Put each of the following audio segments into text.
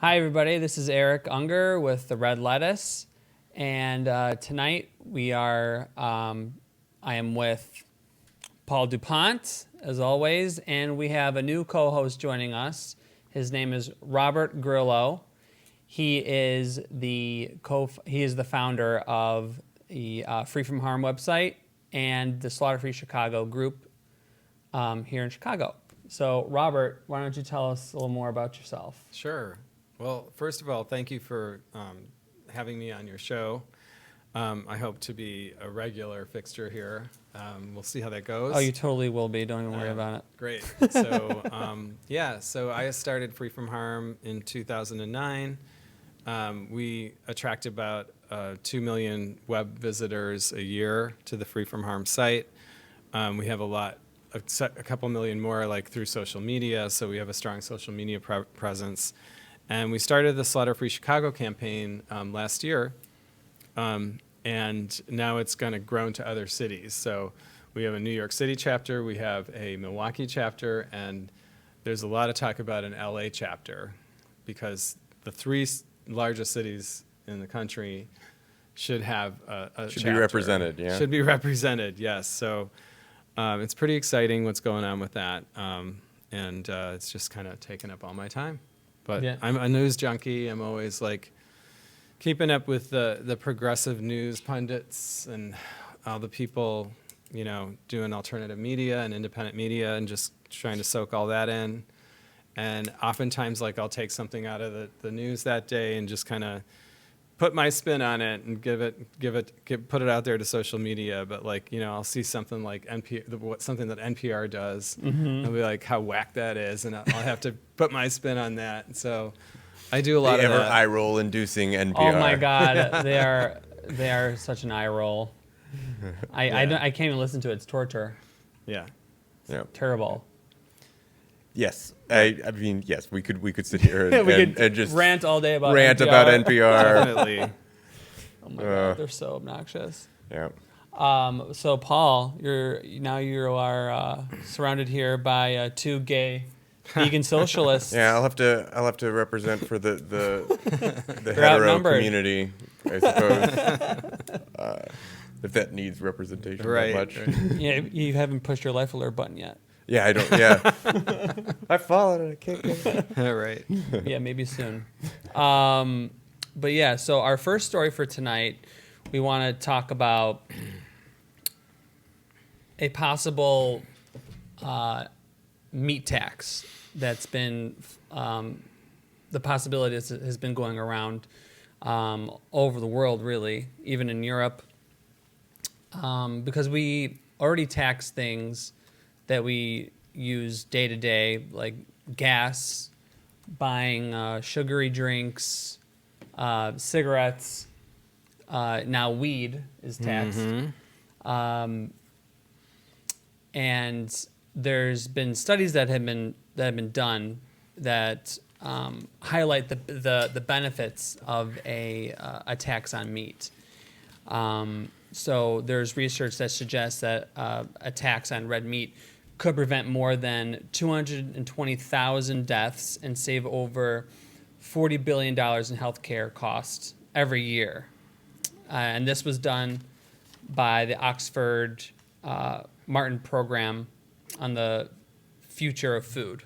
Hi, everybody. This is Eric Unger with the Red Lettuce, and tonight I am with Paul DuPont, as always, and we have a new co-host joining us. His name is Robert Grillo. He is the founder of the Free From Harm website and the Slaughter Free Chicago group here in Chicago. So, Robert, why don't you tell us a little more about yourself? Sure. Well, first of all, thank you for having me on your show. I hope to be a regular fixture here. We'll see how that goes. Oh, you totally will be. Don't even worry about it. Great. So, so I started Free From Harm in 2009. We attract about 2 million web visitors a year to the Free From Harm site. We have a couple million more like through social media, so we have a strong social media presence. And we started the Slaughter Free Chicago campaign last year, and now it's going to grow to other cities. So we have a New York City chapter, we have a Milwaukee chapter, and there's a lot of talk about an LA chapter because the three largest cities in the country should have a should chapter. Be represented, yeah. Should be represented, yes. So it's pretty exciting what's going on with that, and it's just kind of taken up all my time. But yeah. I'm a news junkie. I'm always like keeping up with the progressive news pundits and all the people, doing alternative media and independent media and just trying to soak all that in. And oftentimes, like, I'll take something out of the news that day and just kind of put my spin on it and put it out there to social media. But I'll see something like something that NPR does, and I'll be like, how whack that is, and I'll have to put my spin on that. So I do a lot of that. Eye roll inducing NPR. Oh my God, they are such an eye roll. I can't even listen to it. It's torture. Yeah. Yeah. Terrible. Yes, I mean, yes, we could sit here and just rant all day about NPR. Definitely. Oh my God, they're so obnoxious. Yeah. So Paul, you are surrounded here by two gay vegan socialists. Yeah, I'll have to represent for the hetero community, I suppose. If that needs representation that much. Right. Yeah, you haven't pushed your life alert button yet. Yeah, I don't. Yeah, I've fallen and I can't get it. All right. Yeah, maybe soon. But yeah, so our first story for tonight, we want to talk about a possible meat tax that's been the possibility has been going around over the world, really, even in Europe, because we already tax things that we use day to day, like gas, buying sugary drinks, cigarettes. Now weed is taxed. And there's been studies that have been done that highlight the benefits of a tax on meat. So there's research that suggests that a tax on red meat could prevent more than 220,000 deaths and save over $40 billion in healthcare costs every year. And this was done by the Oxford Martin program on the future of food.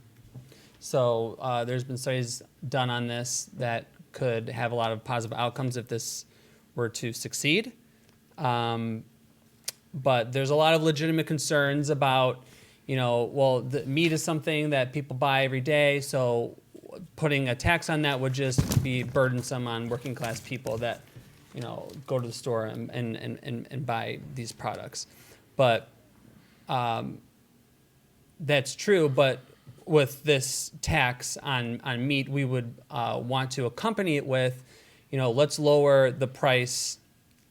So there's been studies done on this that could have a lot of positive outcomes if this were to succeed. But there's a lot of legitimate concerns about, the meat is something that people buy every day, so putting a tax on that would just be burdensome on working class people that, go to the store and buy these products. But that's true, but with this tax on meat, we would want to accompany it with, let's lower the price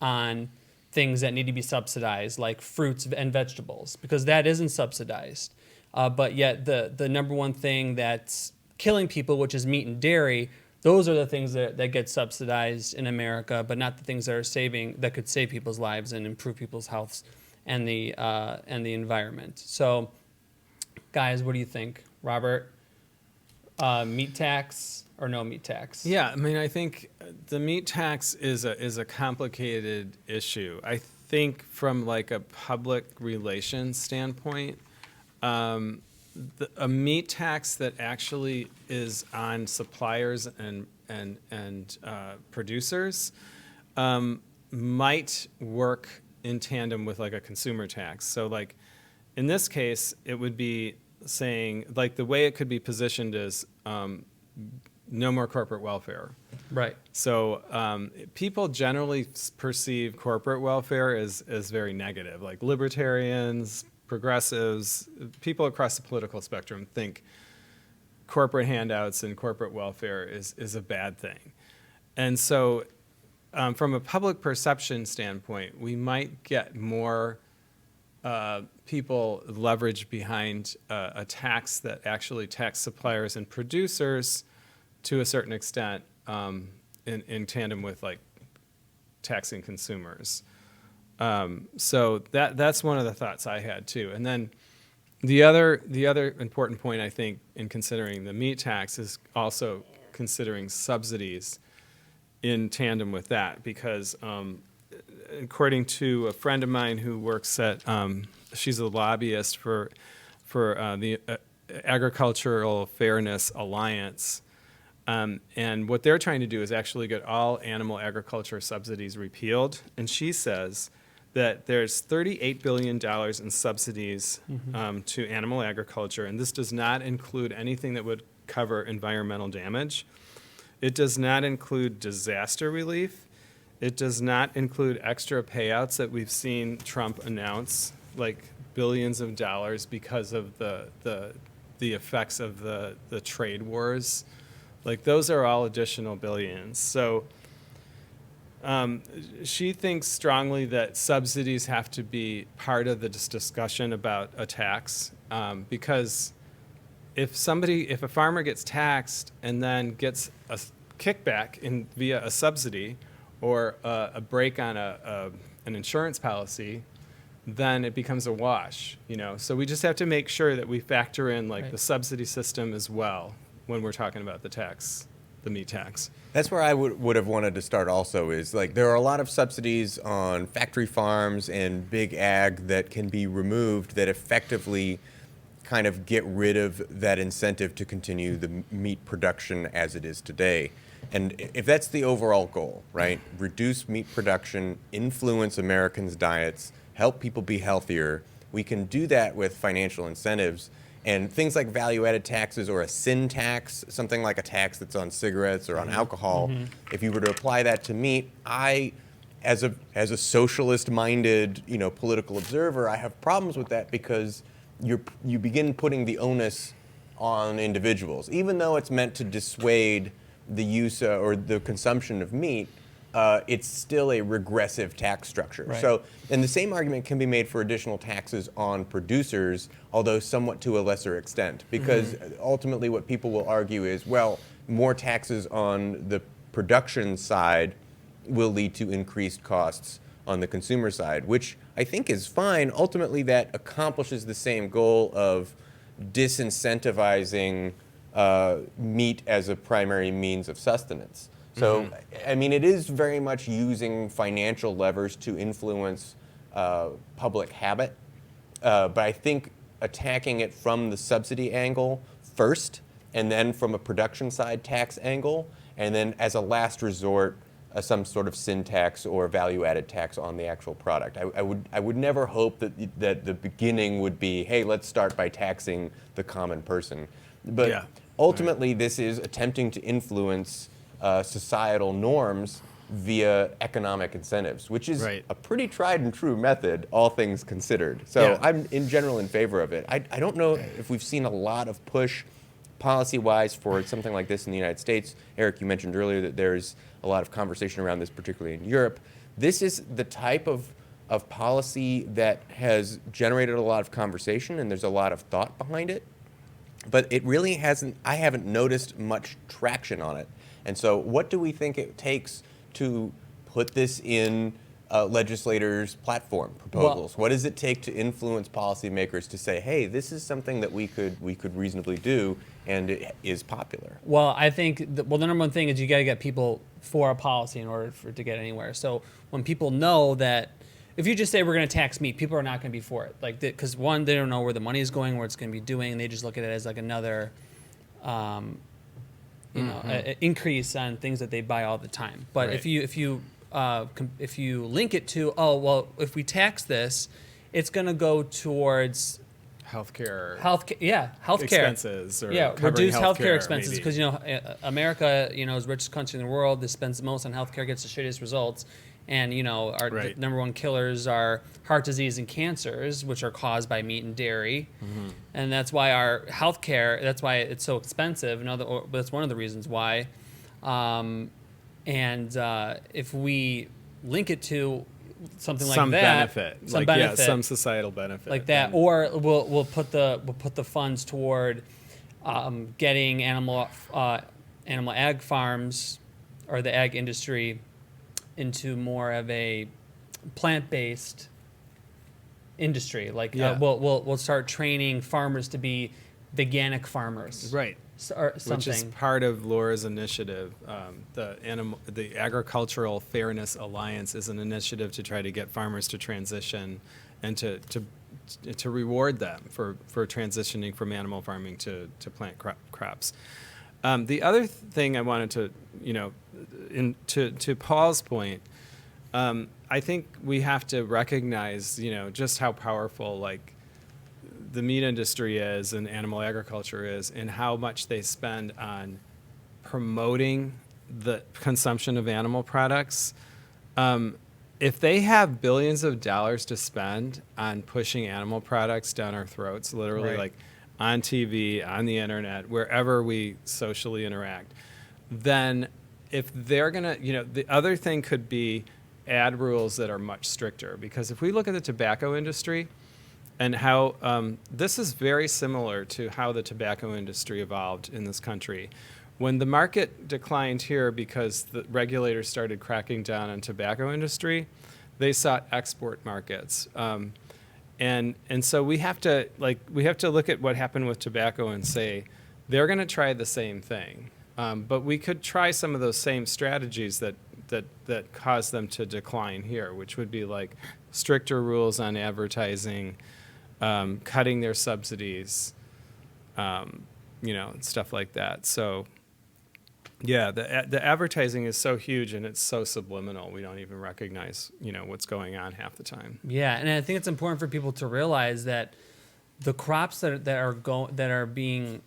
on things that need to be subsidized, like fruits and vegetables, because that isn't subsidized. But yet the number one thing that's killing people, which is meat and dairy, those are the things that get subsidized in America, but not the things that could save people's lives and improve people's health and the environment. So, guys, what do you think? Robert, Meat tax or no meat tax? Yeah, I mean, I think the meat tax is a complicated issue. I think from like a public relations standpoint, a meat tax that actually is on suppliers and producers might work in tandem with like a consumer tax. So like in this case, it would be saying like the way it could be positioned is no more corporate welfare. Right. So people generally perceive corporate welfare as very negative. Like libertarians, progressives, people across the political spectrum think corporate handouts and corporate welfare is a bad thing. And so from a public perception standpoint, we might get more people leverage behind a tax that actually tax suppliers and producers to a certain extent in tandem with like taxing consumers. So that's one of the thoughts I had too. And then the other important point I think in considering the meat tax is also considering subsidies in tandem with that, because according to a friend of mine who works at, she's a lobbyist for the Agricultural Fairness Alliance. And what they're trying to do is actually get all animal agriculture subsidies repealed. And she says that there's $38 billion in subsidies to animal agriculture, and this does not include anything that would cover environmental damage. It does not include disaster relief. It does not include extra payouts that we've seen Trump announce, like billions of dollars because of the effects of the trade wars. Like those are all additional billions. So she thinks strongly that subsidies have to be part of this discussion about a tax, because if a farmer gets taxed and then gets a kickback via a subsidy or a break on an insurance policy, then it becomes a wash, So we just have to make sure that we factor in like the subsidy system as well when we're talking about the meat tax. That's where I would have wanted to start also, is like there are a lot of subsidies on factory farms and big ag that can be removed that effectively kind of get rid of that incentive to continue the meat production as it is today. And if that's the overall goal, right? Reduce meat production, influence Americans' diets, help people be healthier, we can do that with financial incentives. And things like value-added taxes or a sin tax, something like a tax that's on cigarettes or on alcohol, if you were to apply that to meat, as a socialist-minded, political observer, I have problems with that because you begin putting the onus on individuals. Even though it's meant to dissuade the use or the consumption of meat, it's still a regressive tax structure. Right. So, and the same argument can be made for additional taxes on producers, although somewhat to a lesser extent, because ultimately what people will argue is, well, more taxes on the production side will lead to increased costs on the consumer side, which I think is fine. Ultimately, that accomplishes the same goal of disincentivizing meat as a primary means of sustenance. So, I mean, it is very much using financial levers to influence public habit. But I think attacking it from the subsidy angle first, and then from a production side tax angle, and then as a last resort, some sort of sin tax or value-added tax on the actual product. I would never hope that the beginning would be, hey, let's start by taxing the common person. But ultimately, this is attempting to influence societal norms via economic incentives, which is a pretty tried and true method, all things considered. So I'm in general in favor of it. I don't know if we've seen a lot of push policy-wise for something like this in the United States. Eric, you mentioned earlier that there's a lot of conversation around this, particularly in Europe. This is the type of policy that has generated a lot of conversation, and there's a lot of thought behind it. But it really I haven't noticed much traction on it. And so what do we think it takes to put this in legislators' platform proposals? What does it take to influence policymakers to say, hey, this is something that we could reasonably do and it is popular? Well, I think the number one thing is you got to get people for a policy in order for it to get anywhere. So when people know that, if you just say we're going to tax meat, people are not going to be for it. Like, because one, they don't know where the money is going, where it's going to be doing, and they just look at it as like another, increase on things that they buy all the time. But Right. if you link it to, oh well, if we tax this, it's going to go towards Healthcare healthcare expenses, or reduce healthcare expenses, maybe. because America, is the richest country in the world. That spends the most on healthcare, gets the shittiest results, and our Right. the number one killers are heart disease and cancers, which are caused by meat and dairy, and that's why our healthcare, that's why it's so expensive. That's one of the reasons why, if we link it to something like some that, benefit, some societal benefit, like that, or we'll put the funds toward getting animal ag farms or the ag industry into more of a plant-based industry. Like we'll start training farmers to be veganic farmers, right? Or something. Which is part of Laura's the Agricultural Fairness Alliance is an initiative to try to get farmers to transition and to reward them for transitioning from animal farming to plant crops. The other thing I wanted to Paul's point, I think we have to recognize just how powerful the meat industry is and animal agriculture is, and how much they spend on promoting the consumption of animal products. If they have billions of dollars to spend on pushing animal products down our throats, literally, Right. like on TV, on the internet, wherever we socially interact, then if they're gonna, the other thing could be ad rules that are much stricter. Because if we look at the tobacco industry, and how this is very similar to how the tobacco industry evolved in this country. When the market declined here because the regulators started cracking down on tobacco industry, they sought export markets. And so we have to look at what happened with tobacco and say they're going to try the same thing. But we could try some of those same strategies that caused them to decline here, which would be like stricter rules on advertising, cutting their subsidies, stuff like that. So, yeah, the advertising is so huge and it's so subliminal. We don't even recognize, what's going on half the time. Yeah, and I think it's important for people to realize that the crops that are being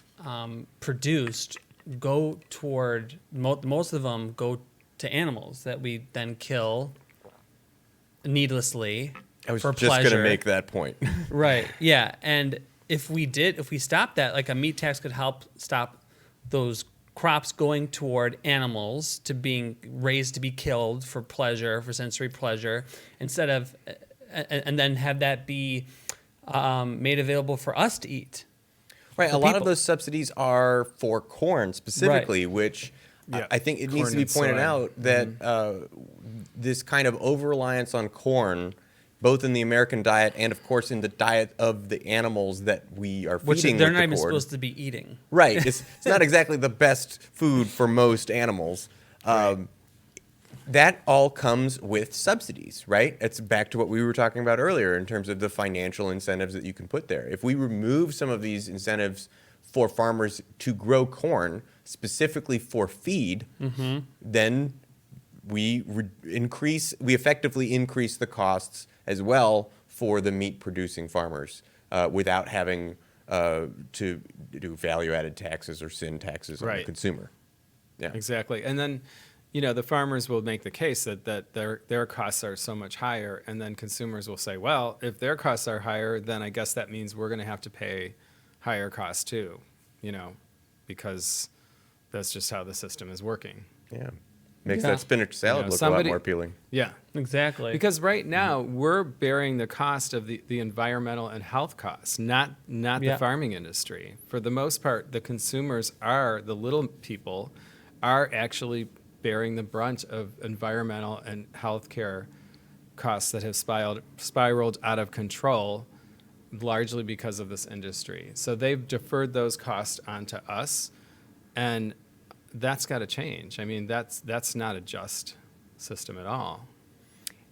produced go toward most of them go to animals that we then kill needlessly. I was for just going pleasure. to make that point. Right. Yeah. And if we stopped that, like a meat tax could help stop those crops going toward animals to being raised to be killed for pleasure, for sensory pleasure, instead of, and then have that be made available for us to eat. Right. For A lot of people. those subsidies are for corn specifically, which Yeah. I think it Corn needs to be and pointed soy. out that this kind of over-reliance on corn, both in the American diet and, of course, in the diet of the animals that we are Which feeding they're with not the even corn. supposed to be eating. Right. It's not exactly the best food for most animals. That all comes with subsidies, right? It's back to what we were talking about earlier in terms of the financial incentives that you can put there. If we remove some of these incentives for farmers to grow corn specifically for feed, then we effectively increase the costs as well for the meat producing farmers without having to do value-added taxes or sin taxes on the Right. consumer. Yeah. Exactly. And then, the farmers will make the case that their costs are so much higher, and then consumers will say, well, if their costs are higher, then I guess that means we're going to have to pay higher costs too, because that's just how the system is working. Yeah. Makes Yeah. that spinach salad look a lot more appealing. Yeah. Exactly. Because right now we're bearing the cost of the environmental and health costs, not Yeah. the farming industry. For the most part, the consumers the little people are actually bearing the brunt of environmental and healthcare costs that have spiraled out of control, largely because of this industry. So they've deferred those costs onto us, and that's got to change. I mean, that's not a just system at all.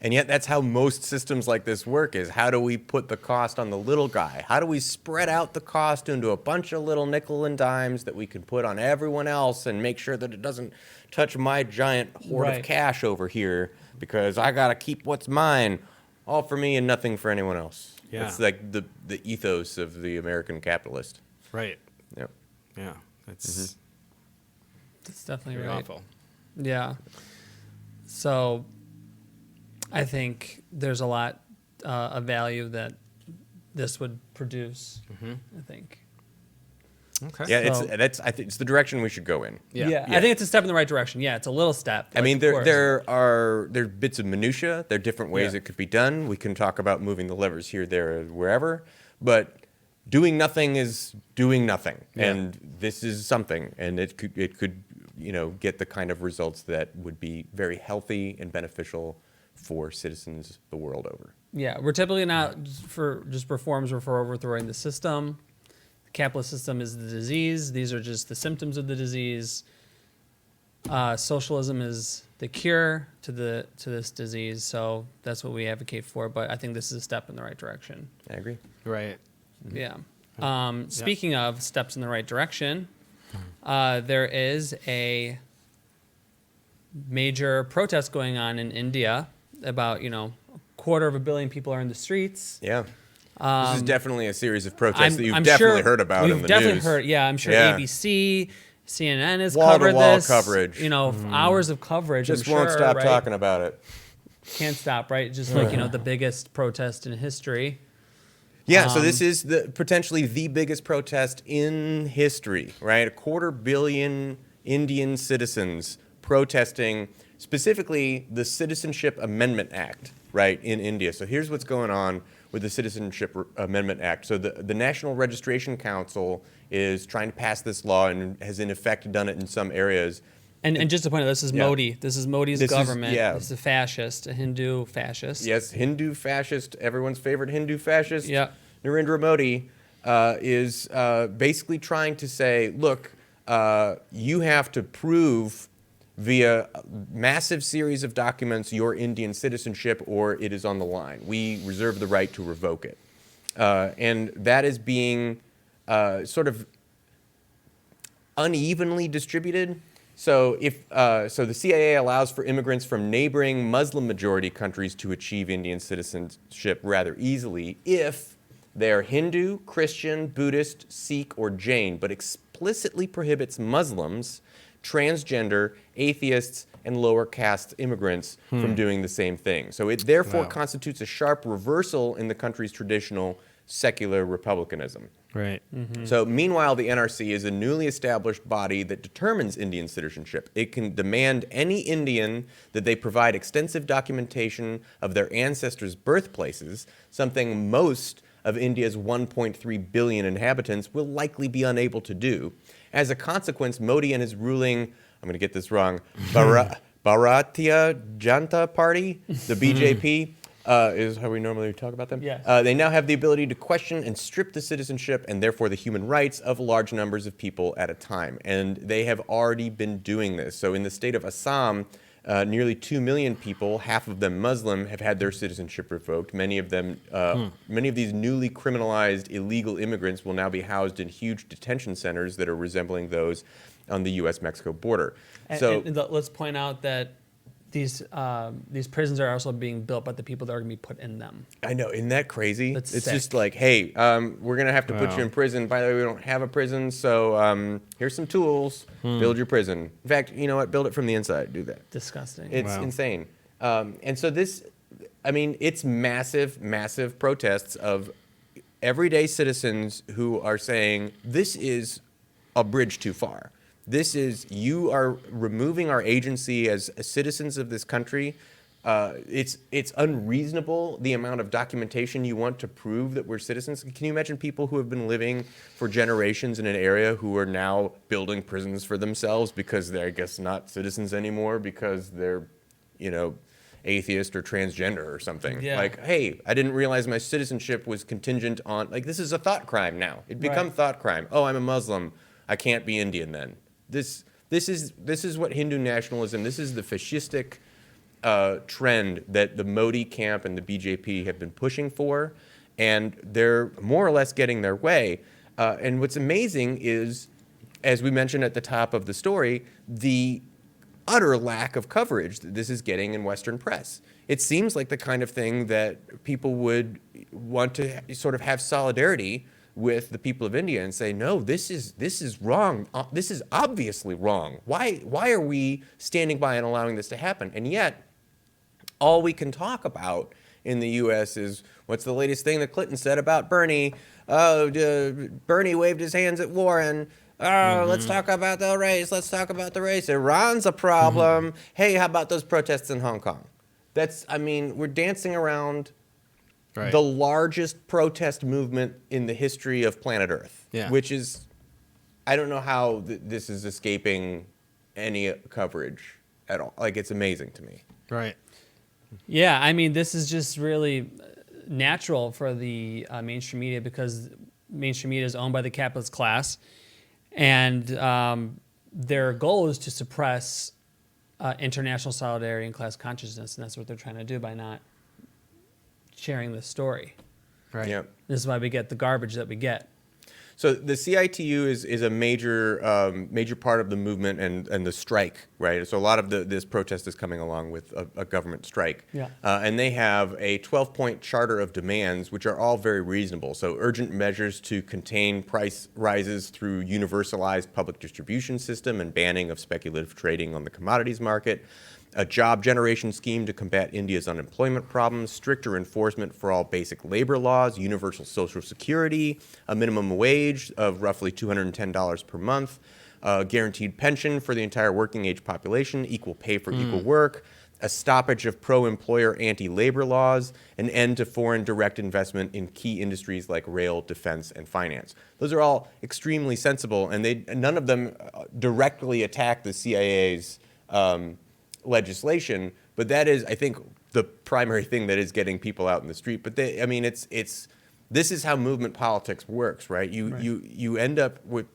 And yet that's how most systems like this work, is how do we put the cost on the little guy? How do we spread out the cost into a bunch of little nickel and dimes that we can put on everyone else and make sure that it doesn't touch my giant hoard of cash over here, because I got to keep what's mine, all for me and nothing for anyone else. Yeah. It's like the ethos of the American capitalist. Right. Yep. Yeah. That's That's definitely very right. awful. Yeah. So I think there's a lot of value that this would produce, I think. Okay. Yeah, So- I think it's the direction we should go in. Yeah. I think it's a step in the right direction. Yeah, it's a little step. I mean, of course. there's bits of minutia. There are different ways Yeah. it could be done. We can talk about moving the levers here, there, wherever, but doing nothing is doing nothing, Yeah. and this is something, and it could get the kind of results that would be very healthy and beneficial for citizens the world over. Yeah, we're typically not for just reforms or for overthrowing the system. The capitalist system is the disease. These are just the symptoms of the disease. Socialism is the cure to this disease. So that's what we advocate for. But I think this is a step in the right direction. I agree. Right. Yeah. Speaking of steps in the right direction, there is a major protest going on in India. About 250 million people are in the streets. Yeah. This is definitely a series of protests that you've I'm definitely sure heard about we've in the definitely news. heard. Yeah, I'm sure Yeah. ABC, CNN has Wall-to-wall covered this. coverage. Hours of coverage. Just I'm won't sure, stop right? talking about it. Can't stop, right? Just like the biggest protest in history. Yeah, so this is potentially the biggest protest in history, right? 250 million Indian citizens protesting specifically the Citizenship Amendment Act, right, in India. So here's what's going on with the Citizenship Amendment Act. So the National Registration Council is trying to pass this law and has in effect done it in some areas. And just to point out, this is Yeah. Modi. This is Modi's This is- government. yeah. This is a fascist, a Hindu fascist. Yes, Hindu fascist, everyone's favorite Hindu fascist, Yeah. Narendra Modi, is basically trying to say, look, you have to prove via a massive series of documents your Indian citizenship, or it is on the line. We reserve the right to revoke it. And that is being sort of unevenly distributed. So the CIA allows for immigrants from neighboring Muslim-majority countries to achieve Indian citizenship rather easily if they're Hindu, Christian, Buddhist, Sikh, or Jain, but explicitly prohibits Muslims, transgender, atheists, and lower caste immigrants from doing the same thing. So it therefore Wow. constitutes a sharp reversal in the country's traditional secular republicanism. Right. So meanwhile, the NRC is a newly established body that determines Indian citizenship. It can demand any Indian that they provide extensive documentation of their ancestors' birthplaces, something most of India's 1.3 billion inhabitants will likely be unable to do. As a consequence, Modi and his ruling, I'm going to get this wrong, Bharatiya Janata Party, the BJP, is how we normally talk about them. Yes. They now have the ability to question and strip the citizenship and therefore the human rights of large numbers of people at a time. And they have already been doing this. So in the state of Assam, nearly 2 million people, half of them Muslim, have had their citizenship revoked. Many of these newly criminalized illegal immigrants will now be housed in huge detention centers that are resembling those on the U.S.-Mexico border. Let's point out that these prisons are also being built by the people that are going to be put in them. I know, isn't that crazy? That's it's sick. just like, hey, we're going to have to put Wow. you in prison. By the way, we don't have a prison, so here's some tools. Build your prison. In fact, you know what? Build it from the inside. Do that. Disgusting. It's Wow. insane. And so it's massive, massive protests of everyday citizens who are saying, this is a bridge too far. You are removing our agency as citizens of this country. It's unreasonable the amount of documentation you want to prove that we're citizens. Can you imagine people who have been living for generations in an area who are now building prisons for themselves because they're, I guess, not citizens anymore because they're, atheist or transgender or something. Yeah. Like, hey, I didn't realize my citizenship was contingent on, like, this is a thought crime now. It become thought crime. Oh, I'm a Muslim. I can't be Indian then. This is what Hindu nationalism, this is the fascistic trend that the Modi camp and the BJP have been pushing for, and they're more or less getting their way. And what's amazing is, as we mentioned at the top of the story, the utter lack of coverage that this is getting in Western press. It seems like the kind of thing that people would want to sort of have solidarity with the people of India and say, no, this is wrong. This is obviously wrong. Why are we standing by and allowing this to happen? And yet, all we can talk about in the U.S. is what's the latest thing that Clinton said about Bernie? Oh, Bernie waved his hands at Warren. Oh, let's talk about the race. Let's talk about the race. Iran's a problem. Hey, how about those protests in Hong Kong? We're dancing around the largest protest movement in the history of planet Earth, which is, I don't know how this is escaping any coverage at all. Like, it's amazing to me. Right. Yeah, I mean, this is just really natural for the mainstream media, because mainstream media is owned by the capitalist class, and their goal is to suppress international solidarity and class consciousness, and that's what they're trying to do by not sharing the story. Right. Yeah. This is why we get the garbage that we get. So the CITU is a major part of the movement and the strike, right? So a lot of this protest is coming along with a government strike. Yeah. And they have a 12-point charter of demands, which are all very reasonable. So urgent measures to contain price rises through universalized public distribution system and banning of speculative trading on the commodities market, a job generation scheme to combat India's unemployment problems, stricter enforcement for all basic labor laws, universal social security, a minimum wage of roughly $210 per month, guaranteed pension for the entire working age population, equal pay for equal work, a stoppage of pro-employer anti-labor laws, an end to foreign direct investment in key industries like rail, defense, and finance. Those are all extremely sensible, and none of them directly attack the CIA's legislation, but that is, I think, the primary thing that is getting people out in the street. But this is how movement politics works, right? You end up with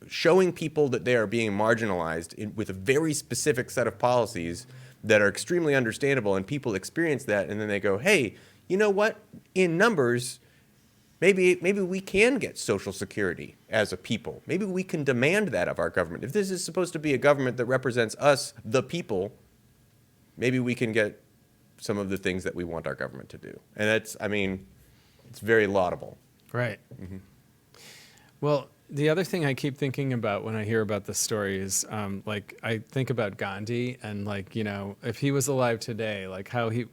showing people that they are being marginalized with a very specific set of policies that are extremely understandable, and people experience that, and then they go, hey, you know what? In numbers, maybe we can get Social Security as a people. Maybe we can demand that of our government. If this is supposed to be a government that represents us, the people, maybe we can get some of the things that we want our government to do. And it's very laudable. Right. Mm-hmm. Well, the other thing I keep thinking about when I hear about this story is, I think about Gandhi, and if he was alive today,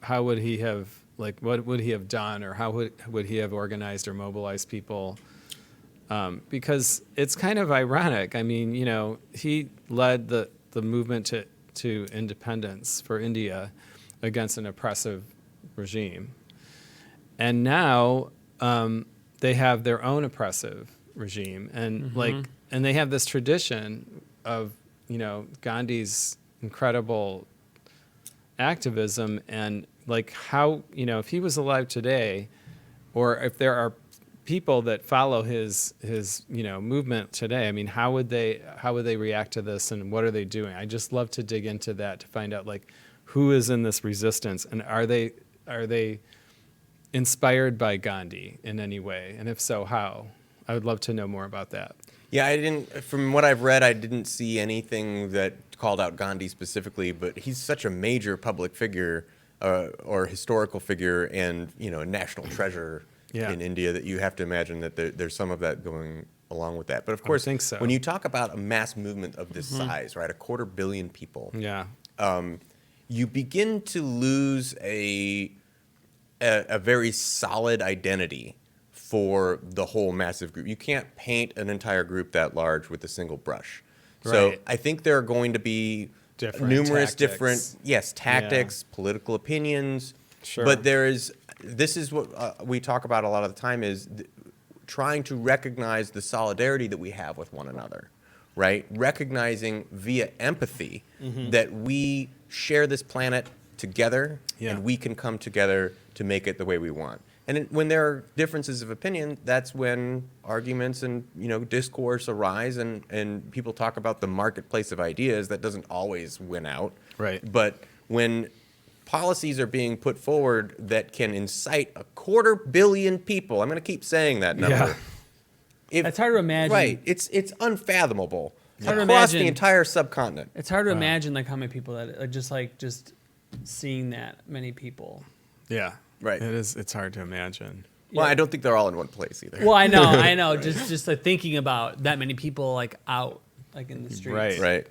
how would he have, what would he have done, or how would he have organized or mobilized people? Because it's kind of ironic. I mean, he led the movement to independence for India against an oppressive regime. And now they have their own oppressive regime. And and they have this tradition of, Gandhi's incredible activism, and how, if he was alive today, or if there are people that follow his movement today, I mean, how would they react to this, and what are they doing? I just love to dig into that to find out who is in this resistance, and are they inspired by Gandhi in any way, and if so, how? I would love to know more about that. Yeah, from what I've read, I didn't see anything that called out Gandhi specifically, but he's such a major public figure or historical figure, and a national treasure in India, that you have to imagine that there's some of that going along with that. But of course, I think so. When you talk about a mass movement of this size, right, 250 million people, you begin to lose a very solid identity for the whole massive group. You can't paint an entire group that large with a single brush. Right. So I think there are going to be numerous different tactics, political opinions. Sure. But this is what we talk about a lot of the time, is trying to recognize the solidarity that we have with one another, right? Recognizing via empathy that we share this planet, together, Yeah. and we can come together to make it the way we want. And when there are differences of opinion, that's when arguments and discourse arise, and people talk about the marketplace of ideas. That doesn't always win out. Right. But when policies are being put forward that can incite 250 million people, I'm going to keep saying that number. Yeah. It's hard to imagine. Right. It's unfathomable hard to across the imagine. entire subcontinent. It's hard to imagine how many people that just seeing that many people. Yeah. Right. It is. It's hard to imagine. Well, Yeah. I don't think they're all in one place either. Well, I know. Just like thinking about that many people like out like in the streets. Right. Right.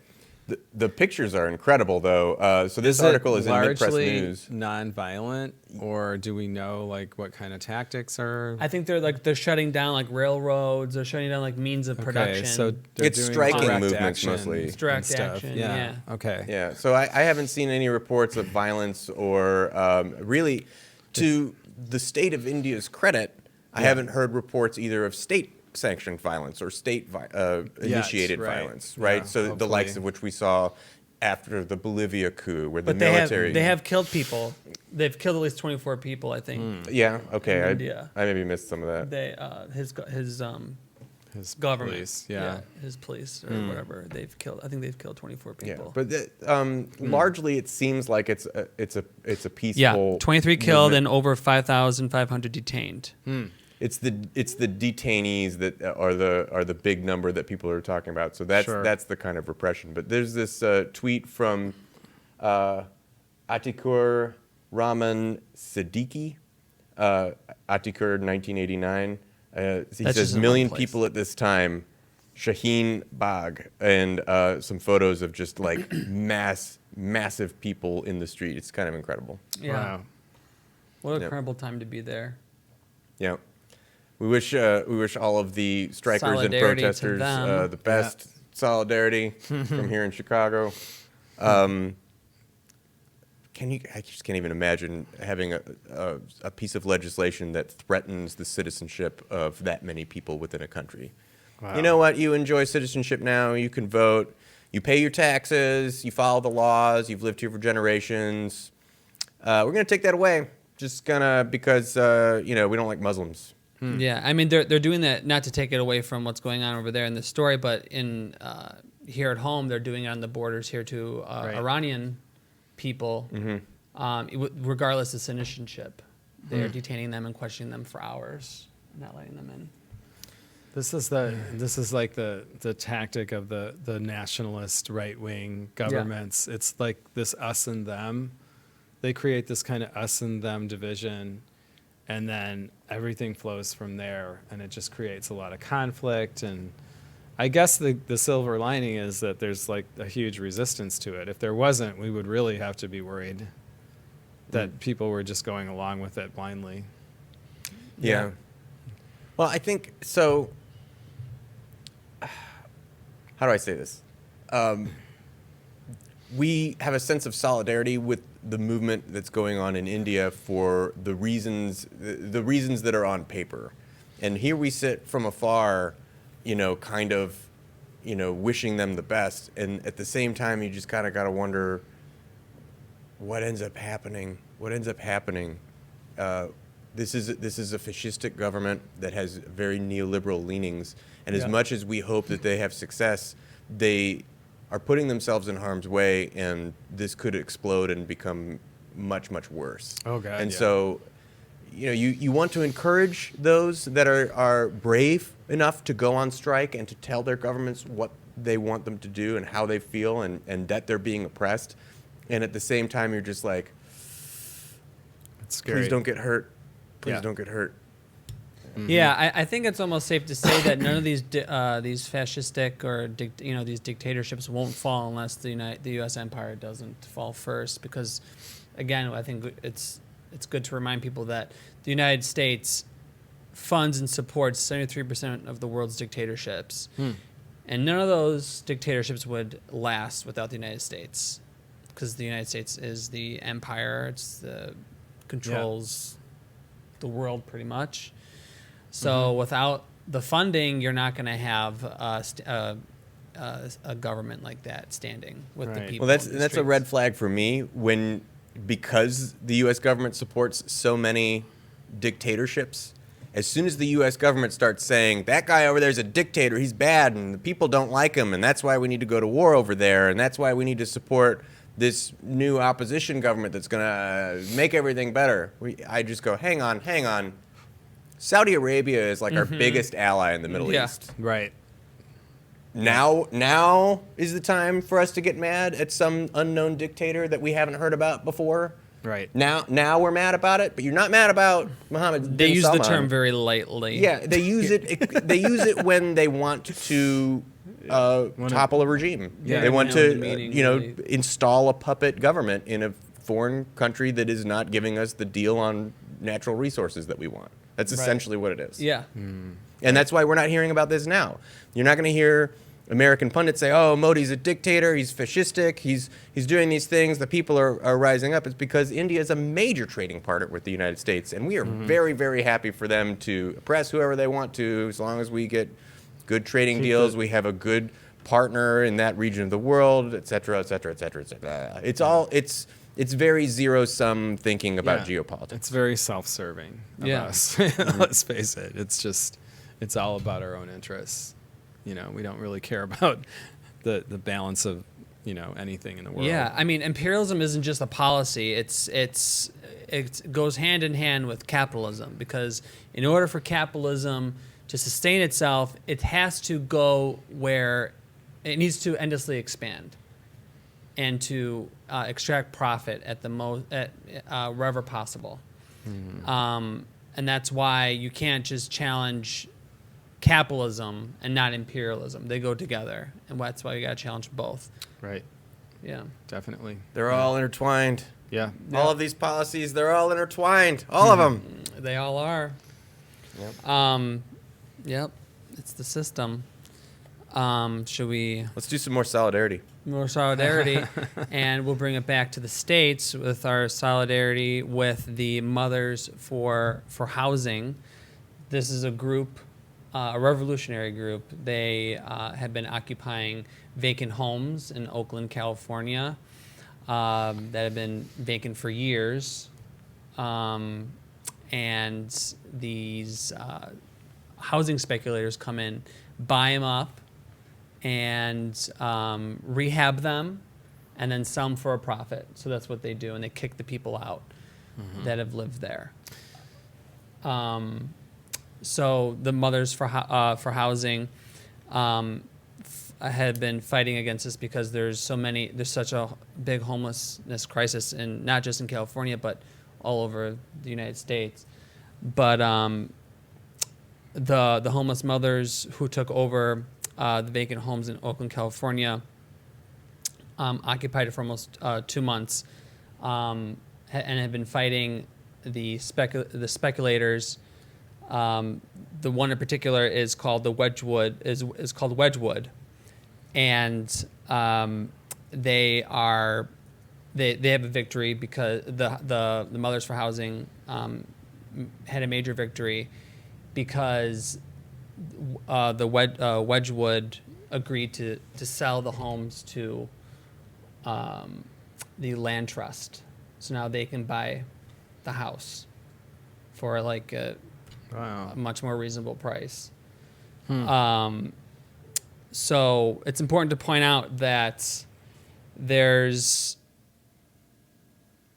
The pictures are incredible, though. So this Is article it is in Mid-Press largely News. nonviolent, or do we know like what kind of tactics are? I think they're shutting down like railroads. They're shutting down like means of production. Okay, so they're It's doing striking direct movements action mostly. It's direct and stuff. action, Yeah. yeah. Okay. Yeah. So I haven't seen any reports of violence or really, to the state of India's credit, I haven't heard reports either of state-sanctioned violence or state-initiated right. violence, right? Yeah, So the likes hopefully. of which we saw after the Bolivia coup, where the But military. they have killed people. They've killed at least 24 people, I think. Yeah. Okay. in India. I maybe missed some of that. They his His government, police, yeah. his police or whatever. They've killed. I think they've killed 24 Yeah. people. But largely, it seems like it's a peaceful. Yeah, 23 killed movement. and over 5,500 detained. It's the detainees that are the big number that people are talking about. So that's the kind of repression. But there's this tweet from Atikur Rahman Siddiqui, Atikur 1989. He That's says just in million one place. people at this time, Shaheen Bagh, and some photos of just like massive people in the street. It's kind of incredible. Yeah. Wow. What a Yep. incredible time to be there. Yeah. We wish all of the strikers and Solidarity to protesters them. the best solidarity from here in Chicago. I just can't even imagine having a piece of legislation that threatens the citizenship of that many people within a country. Wow. You know what? You enjoy citizenship now. You can vote. You pay your taxes. You follow the laws. You've lived here for generations. We're going to take that away. Just because we don't like Muslims. Yeah, I mean they're doing that not to take it away from what's going on over there in the story, but in here at home they're doing it on the borders here to Iranian people, regardless of citizenship. They're detaining them and questioning them for hours, not letting them in. This is like the tactic of the nationalist right wing governments. It's like this us and them. They create this kind of us and them division, and then everything flows from there, and it just creates a lot of conflict. And I guess the silver lining is that there's like a huge resistance to it. If there wasn't, we would really have to be worried that people were just going along with it blindly. Yeah. Well, I think so. How do I say this? We have a sense of solidarity with the movement that's going on in India for the reasons that are on paper, and here we sit from afar, kind of, wishing them the best, and at the same time, you just kind of got to wonder what ends up happening. This is a fascistic government that has very neoliberal leanings, and as much as we hope that they have success, they are putting themselves in harm's way, and this could explode and become much, much worse. Oh, God, And yeah. so, you want to encourage those that are brave enough to go on strike and to tell their governments what they want them to do and how they feel and that they're being oppressed. And at the same time, you're just like, It's scary. please don't get hurt. Please Yeah. don't get hurt. Yeah, I think it's almost safe to say that none of these fascistic or these dictatorships won't fall unless the U.S. empire doesn't fall first. Because, again, I think it's good to remind people that the United States funds and supports 73% of the world's dictatorships, and none of those dictatorships would last without the United States, because the United States is the empire. It's controls the world pretty much. So without the funding, you're not going to have a government like that standing with the Right. people. Well, in the that's a streets. red flag for me when because the U.S. government supports so many dictatorships, as soon as the U.S. government starts saying, that guy over there is a dictator, he's bad, and the people don't like him, and that's why we need to go to war over there, and that's why we need to support this new opposition government that's going to make everything better, I just go, hang on. Saudi Arabia is like our biggest ally in the Middle East. Right. Now is the time for us to get mad at some unknown dictator that we haven't heard about before. Right. Now we're mad about it, but you're not mad about Mohammed. They bin use Salman. the term very lightly. Yeah, they use it. They use it when they want to topple a regime. Yeah. They want The to, meaning, really. install a puppet government in a foreign country that is not giving us the deal on natural resources that we want. That's essentially what it is. Yeah. And that's why we're not hearing about this now. You're not going to hear American pundits say, "Oh, Modi's a dictator. He's fascistic. He's doing these things. The people are rising up." It's because India is a major trading partner with the United States, and we are very, very happy for them to oppress whoever they want to, as long as we get good trading deals. We have a good partner in that region of the world, et cetera, et cetera, et cetera, et cetera. It's very zero-sum thinking about geopolitics. It's very self-serving of us. Let's face it. It's all about our own interests. We don't really care about the balance of, anything in the world. Yeah, I mean, imperialism isn't just a policy. It goes hand in hand with capitalism, because in order for capitalism to sustain itself, it has to go where it needs to endlessly expand and to extract profit at wherever possible. And that's why you can't just challenge capitalism and not imperialism. They go together, and that's why you got to challenge both. Right. Yeah. Definitely. They're all intertwined. Yeah. All of these policies, they're all intertwined. All of them. They all are. Yep. Yep. It's the system. Should we Let's do some more solidarity. more solidarity? And we'll bring it back to the States with our solidarity with the Mothers for Housing. This is a group, a revolutionary group. They have been occupying vacant homes in Oakland, California, that have been vacant for years. And these housing speculators come in, buy them up, and rehab them, and then sell them for a profit. So that's what they do, and they kick the people out that have lived there. So the Mothers for Housing have been fighting against this because there's such a big homelessness crisis, and not just in California, but all over the United States. But the homeless mothers who took over the vacant homes in Oakland, California, occupied it for almost 2 months, and have been fighting the speculators. The one in particular is called the Wedgwood. Is called Wedgwood, and they have a victory because the Mothers for Housing had a major victory because the Wedgwood agreed to sell the homes to the land trust, so now they can buy the house for like a much more reasonable price. So it's important to point out that there's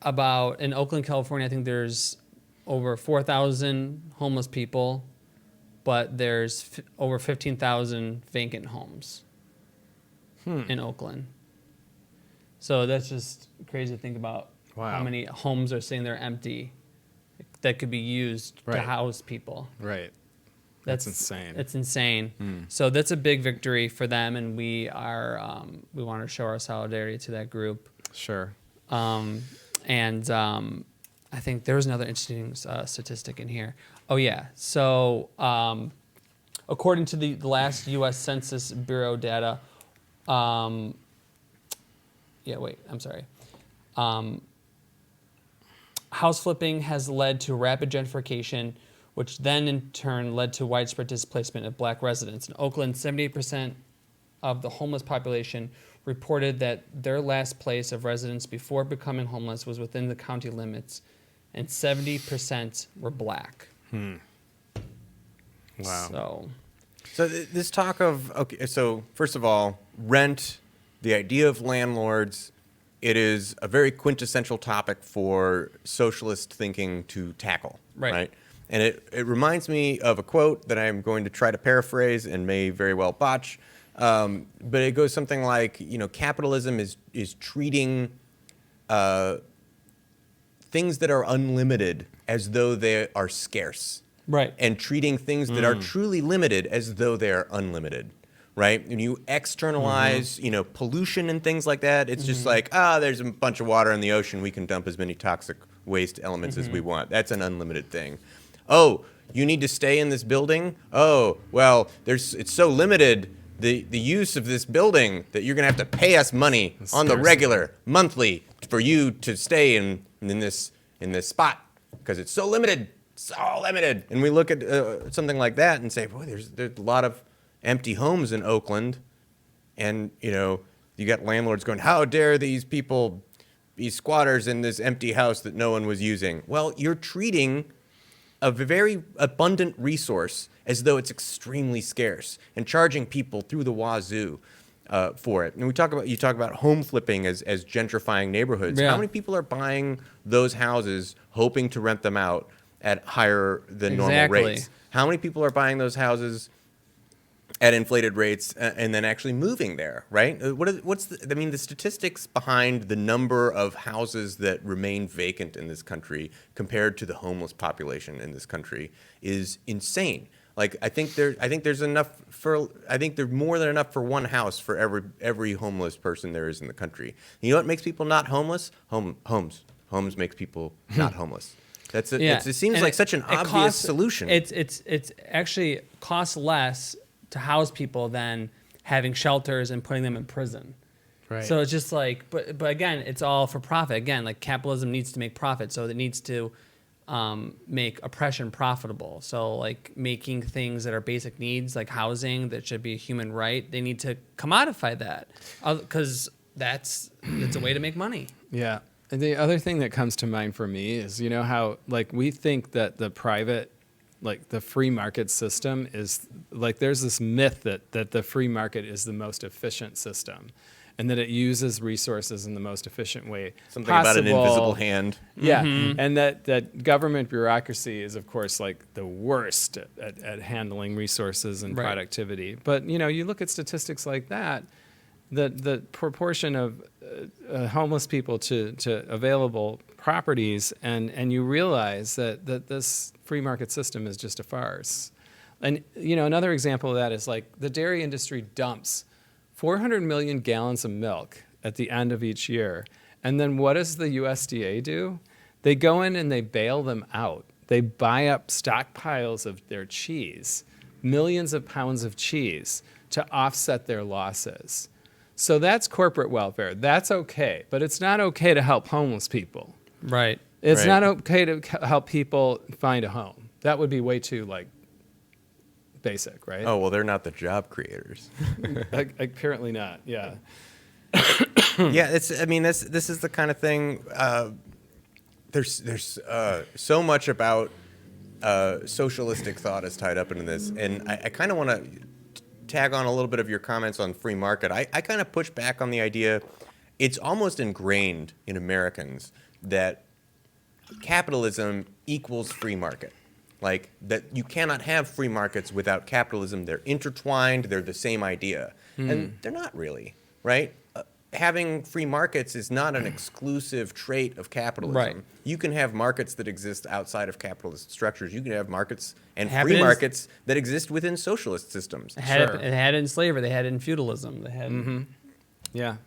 in Oakland, California, I think there's over 4,000 homeless people, but there's over 15,000 vacant homes in Oakland. So that's just crazy to think about. Wow. How many homes are sitting there empty that could be used to house people. Right. That's insane. It's insane. So that's a big victory for them, and we want to show our solidarity to that group. Sure. And I think there was another interesting statistic in here. Oh yeah. So according to the last U.S. Census Bureau data, house flipping has led to rapid gentrification, which then in turn led to widespread displacement of black residents. In Oakland, 78% of the homeless population reported that their last place of residence before becoming homeless was within the county limits, and 70% were black. Wow. So this talk of, okay, so first of all, rent, the idea of landlords, it is a very quintessential topic for socialist thinking to tackle, right? And it reminds me of a quote that I'm going to try to paraphrase and may very well botch, but it goes something like, capitalism is treating things that are unlimited as though they are scarce. Right. And treating things that are truly limited as though they're unlimited, right? When you externalize, pollution and things like that, it's just like, there's a bunch of water in the ocean. We can dump as many toxic waste elements as we want. That's an unlimited thing. Oh, you need to stay in this building? Oh, well, it's so limited, the use of this building, that you're going to have to pay us money on the regular, monthly, for you to stay in this spot because it's so limited. So limited. And we look at something like that and say, boy, there's a lot of empty homes in Oakland. And, you got landlords going, how dare these people be squatters in this empty house that no one was using? Well, you're treating a very abundant resource as though it's extremely scarce and charging people through the wazoo for it. And you talk about home flipping as gentrifying neighborhoods. Yeah. How many people are buying those houses hoping to rent them out at higher than normal rates? How many people are buying those houses at inflated rates and then actually moving there, right? The statistics behind the number of houses that remain vacant in this country compared to the homeless population in this country is insane. Like, I think there's more than enough for one house for every homeless person there is in the country. You know what makes people not homeless? Homes. Homes makes people not homeless. That's it. Yeah. It seems And like such an obvious solution. It's actually costs less to house people than having shelters and putting them in prison. Right. So it's just like, but again, it's all for profit. Again, like capitalism needs to make profit, so it needs to make oppression profitable. So like making things that are basic needs, like housing, that should be a human right, they need to commodify that, because that's a way to make money. Yeah. And the other thing that comes to mind for me is, how like we think that the private, like the free market system is like, there's this myth that the free market is the most efficient system and that it uses resources in the most efficient way Something about an invisible hand. Yeah. And that government bureaucracy is, of course, like the worst at handling resources and productivity. But, you look at statistics like that, the proportion of homeless people to available properties, and you realize that this free market system is just a farce. And another example of that is like the dairy industry dumps 400 million gallons of milk at the end of each year, and then what does the USDA do? They go in and they bail them out. They buy up stockpiles of their cheese, millions of pounds of cheese, to offset their losses. So that's corporate welfare. That's okay, but it's not okay to help homeless people. Right. It's not okay to help people find a home. That would be way too basic, right? Oh, well, they're not the job creators. Apparently not. Yeah. Yeah, this is the kind of thing. There's so much about socialistic thought is tied up into this, and I kind of want to tag on a little bit of your comments on free market. I kind of push back on the idea. It's almost ingrained in Americans that capitalism equals free market. Like, that you cannot have free markets without capitalism. They're intertwined. They're the same idea. And they're not really, right? Having free markets is not an exclusive trait of capitalism. Right. You can have markets that exist outside of capitalist structures. You can have markets and free markets that exist within socialist systems. It had it in slavery. They had it in feudalism. They had. Yeah.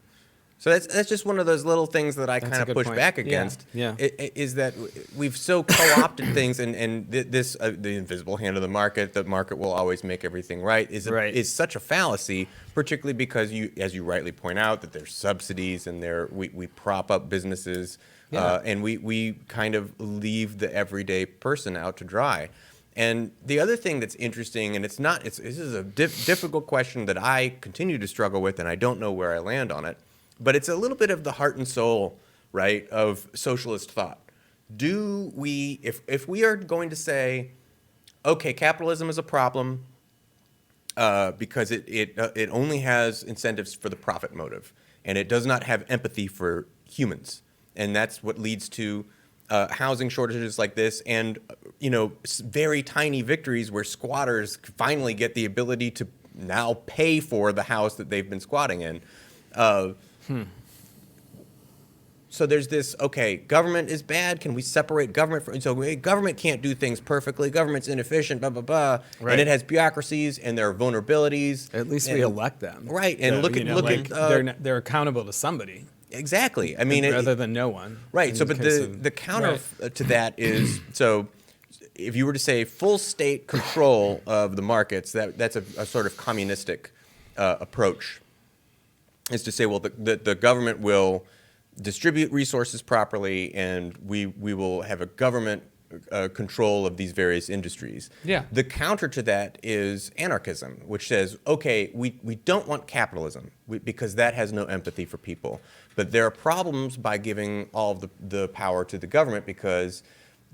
So that's just one of those little things that I kind of push back against. Yeah. Is that we've so co-opted things, and this the invisible hand of the market will always make everything right is such a fallacy, particularly because as you rightly point out, that there's subsidies and we prop up businesses, and we kind of leave the everyday person out to dry. And the other thing that's interesting, and this is a difficult question that I continue to struggle with, and I don't know where I land on it, but it's a little bit of the heart and soul, right, of socialist thought. Do we, if we are going to say, okay, capitalism is a problem because it only has incentives for the profit motive, and it does not have empathy for humans, and that's what leads to housing shortages like this, and very tiny victories where squatters finally get the ability to now pay for the house that they've been squatting in. So there's this, okay, government is bad. Can we separate government from, so government can't do things perfectly. Government's inefficient, blah, blah, blah. Right. And it has bureaucracies and there are vulnerabilities. At least we elect them. Right. And they're accountable to somebody. Exactly. I mean, rather than no one. Right. So, but the counter to that is, so if you were to say full state control of the markets, that's a sort of communistic approach, is to say, well, the government will distribute resources properly, and we will have a government control of these various industries. Yeah. The counter to that is anarchism, which says, okay, we don't want capitalism because that has no empathy for people. But there are problems by giving all of the power to the government because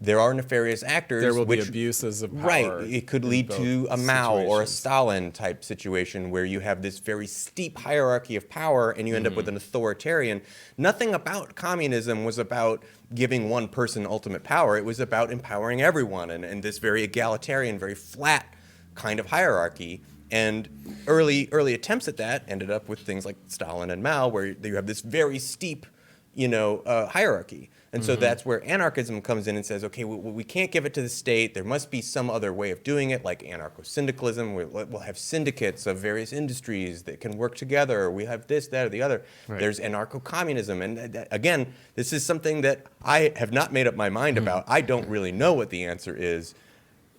there are nefarious actors. There will be abuses of power. Right. It could lead to a Mao or a Stalin type situation where you have this very steep hierarchy of power and you end up with an authoritarian. Nothing about communism was about giving one person ultimate power. It was about empowering everyone and this very egalitarian, very flat kind of hierarchy. And early attempts at that ended up with things like Stalin and Mao, where you have this very steep, hierarchy. And so that's where anarchism comes in and says, okay, we can't give it to the state. There must be some other way of doing it, like anarcho-syndicalism. We'll have syndicates of various industries that can work together. We have this, that, or the other. Right. There's anarcho-communism. And again, this is something that I have not made up my mind about. I don't really know what the answer is.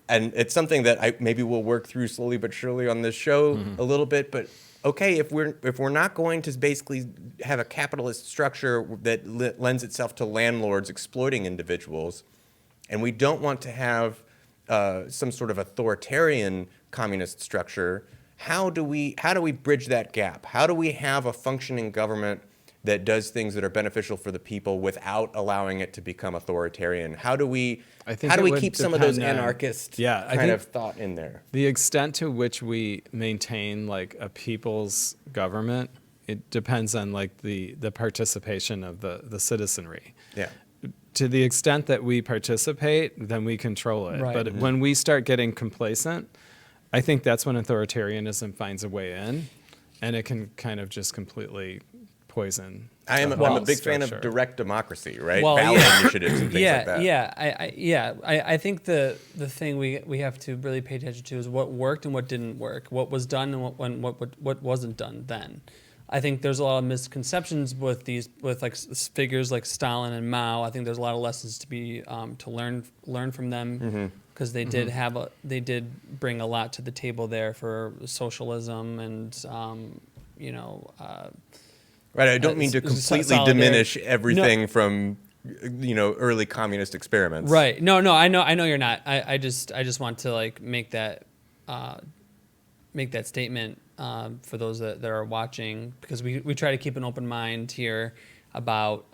And it's something that maybe we'll work through slowly but surely on this show a little bit. But okay, if we're not going to basically have a capitalist structure that lends itself to landlords exploiting individuals, and we don't want to have some sort of authoritarian communist structure, how do we bridge that gap? How do we have a functioning government that does things that are beneficial for the people without allowing it to become authoritarian? How do we keep some of those anarchist kind of thought in there? The extent to which we maintain like a people's government, it depends on like the participation of the citizenry. Yeah. To the extent that we participate, then we control it. Right. But when we start getting complacent, I think that's when authoritarianism finds a way in, and it can kind of just completely poison. I'm a big fan of direct democracy, right? Well, ballot initiatives and things like that. I think the thing we have to really pay attention to is what worked and what didn't work, what was done and what wasn't done then. I think there's a lot of misconceptions with like figures like Stalin and Mao. I think there's a lot of lessons to be to learn from them because they did bring a lot to the table there for socialism and Right, I don't mean to completely diminish everything from early communist experiments. Right. No, I know you're not. I just want to like make that statement for those that are watching, because we try to keep an open mind here about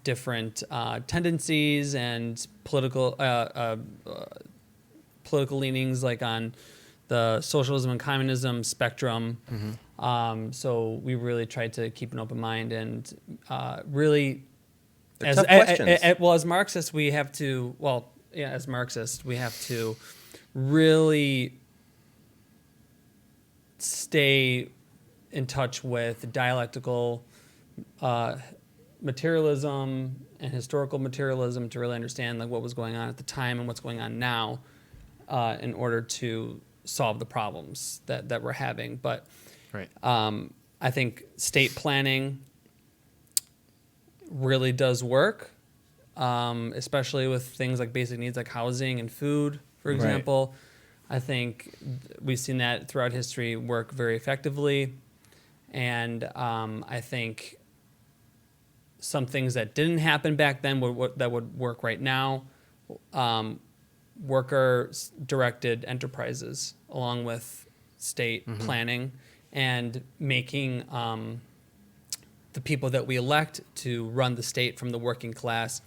different tendencies and political leanings, like on the socialism and communism spectrum. So we really tried to keep an open mind and really, as Marxists, we have to. As Marxists, we have to really stay in touch with dialectical materialism and historical materialism to really understand like what was going on at the time and what's going on now, in order to solve the problems that we're having. But right. I think state planning really does work, especially with things like basic needs like housing and food, for example. Right. I think we've seen that throughout history work very effectively. And I think some things that didn't happen back then that would work right now worker-directed enterprises along with state planning and making the people that we elect to run the state from the working class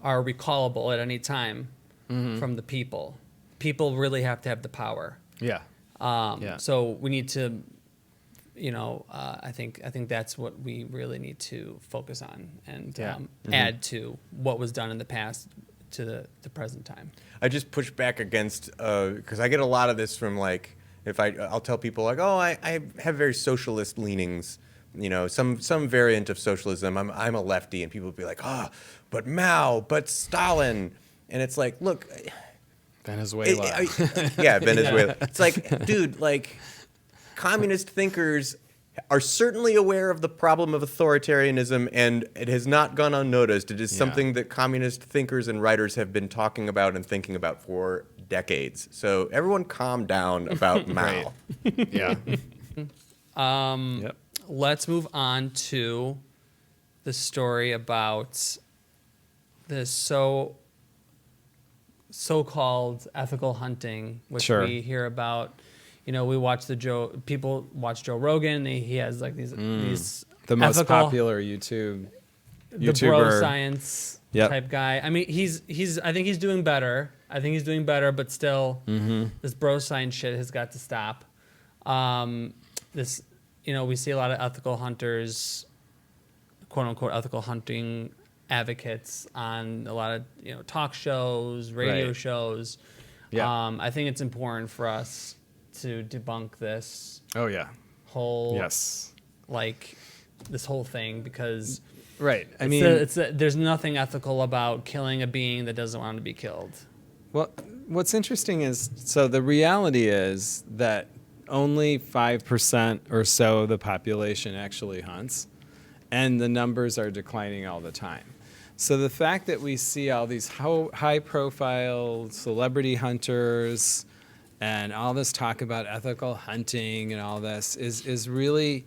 are recallable at any time from the people. People really have to have the power. Yeah. So we need to, I think that's what we really need to focus on and add to what was done in the past to the present time. I just push back against because I get a lot of this from like I'll tell people like, oh, I have very socialist leanings, some variant of socialism. I'm a lefty, and people will be like, but Mao, but Stalin, and it's like, look, Venezuela. Venezuela. It's like, dude, like communist thinkers are certainly aware of the problem of authoritarianism, and it has not gone unnoticed. It is something that communist thinkers and writers have been talking about and thinking about for decades. So everyone calm down about Mao. Yeah. Let's move on to the story about this so-called ethical hunting, which we hear about. We watch people watch Joe Rogan. He has like these the most popular YouTuber, the bro science type guy. I mean, I think he's doing better. But still, this bro science shit has got to stop. We see a lot of ethical hunters, quote unquote, ethical hunting advocates on a lot of talk shows, radio shows. Yeah. I think it's important for us to debunk this. Oh yeah. Whole this whole thing because I mean, there's nothing ethical about killing a being that doesn't want to be killed. Well, what's interesting is the reality is that only 5% or so of the population actually hunts, and the numbers are declining all the time. So the fact that we see all these high-profile celebrity hunters and all this talk about ethical hunting and all this is really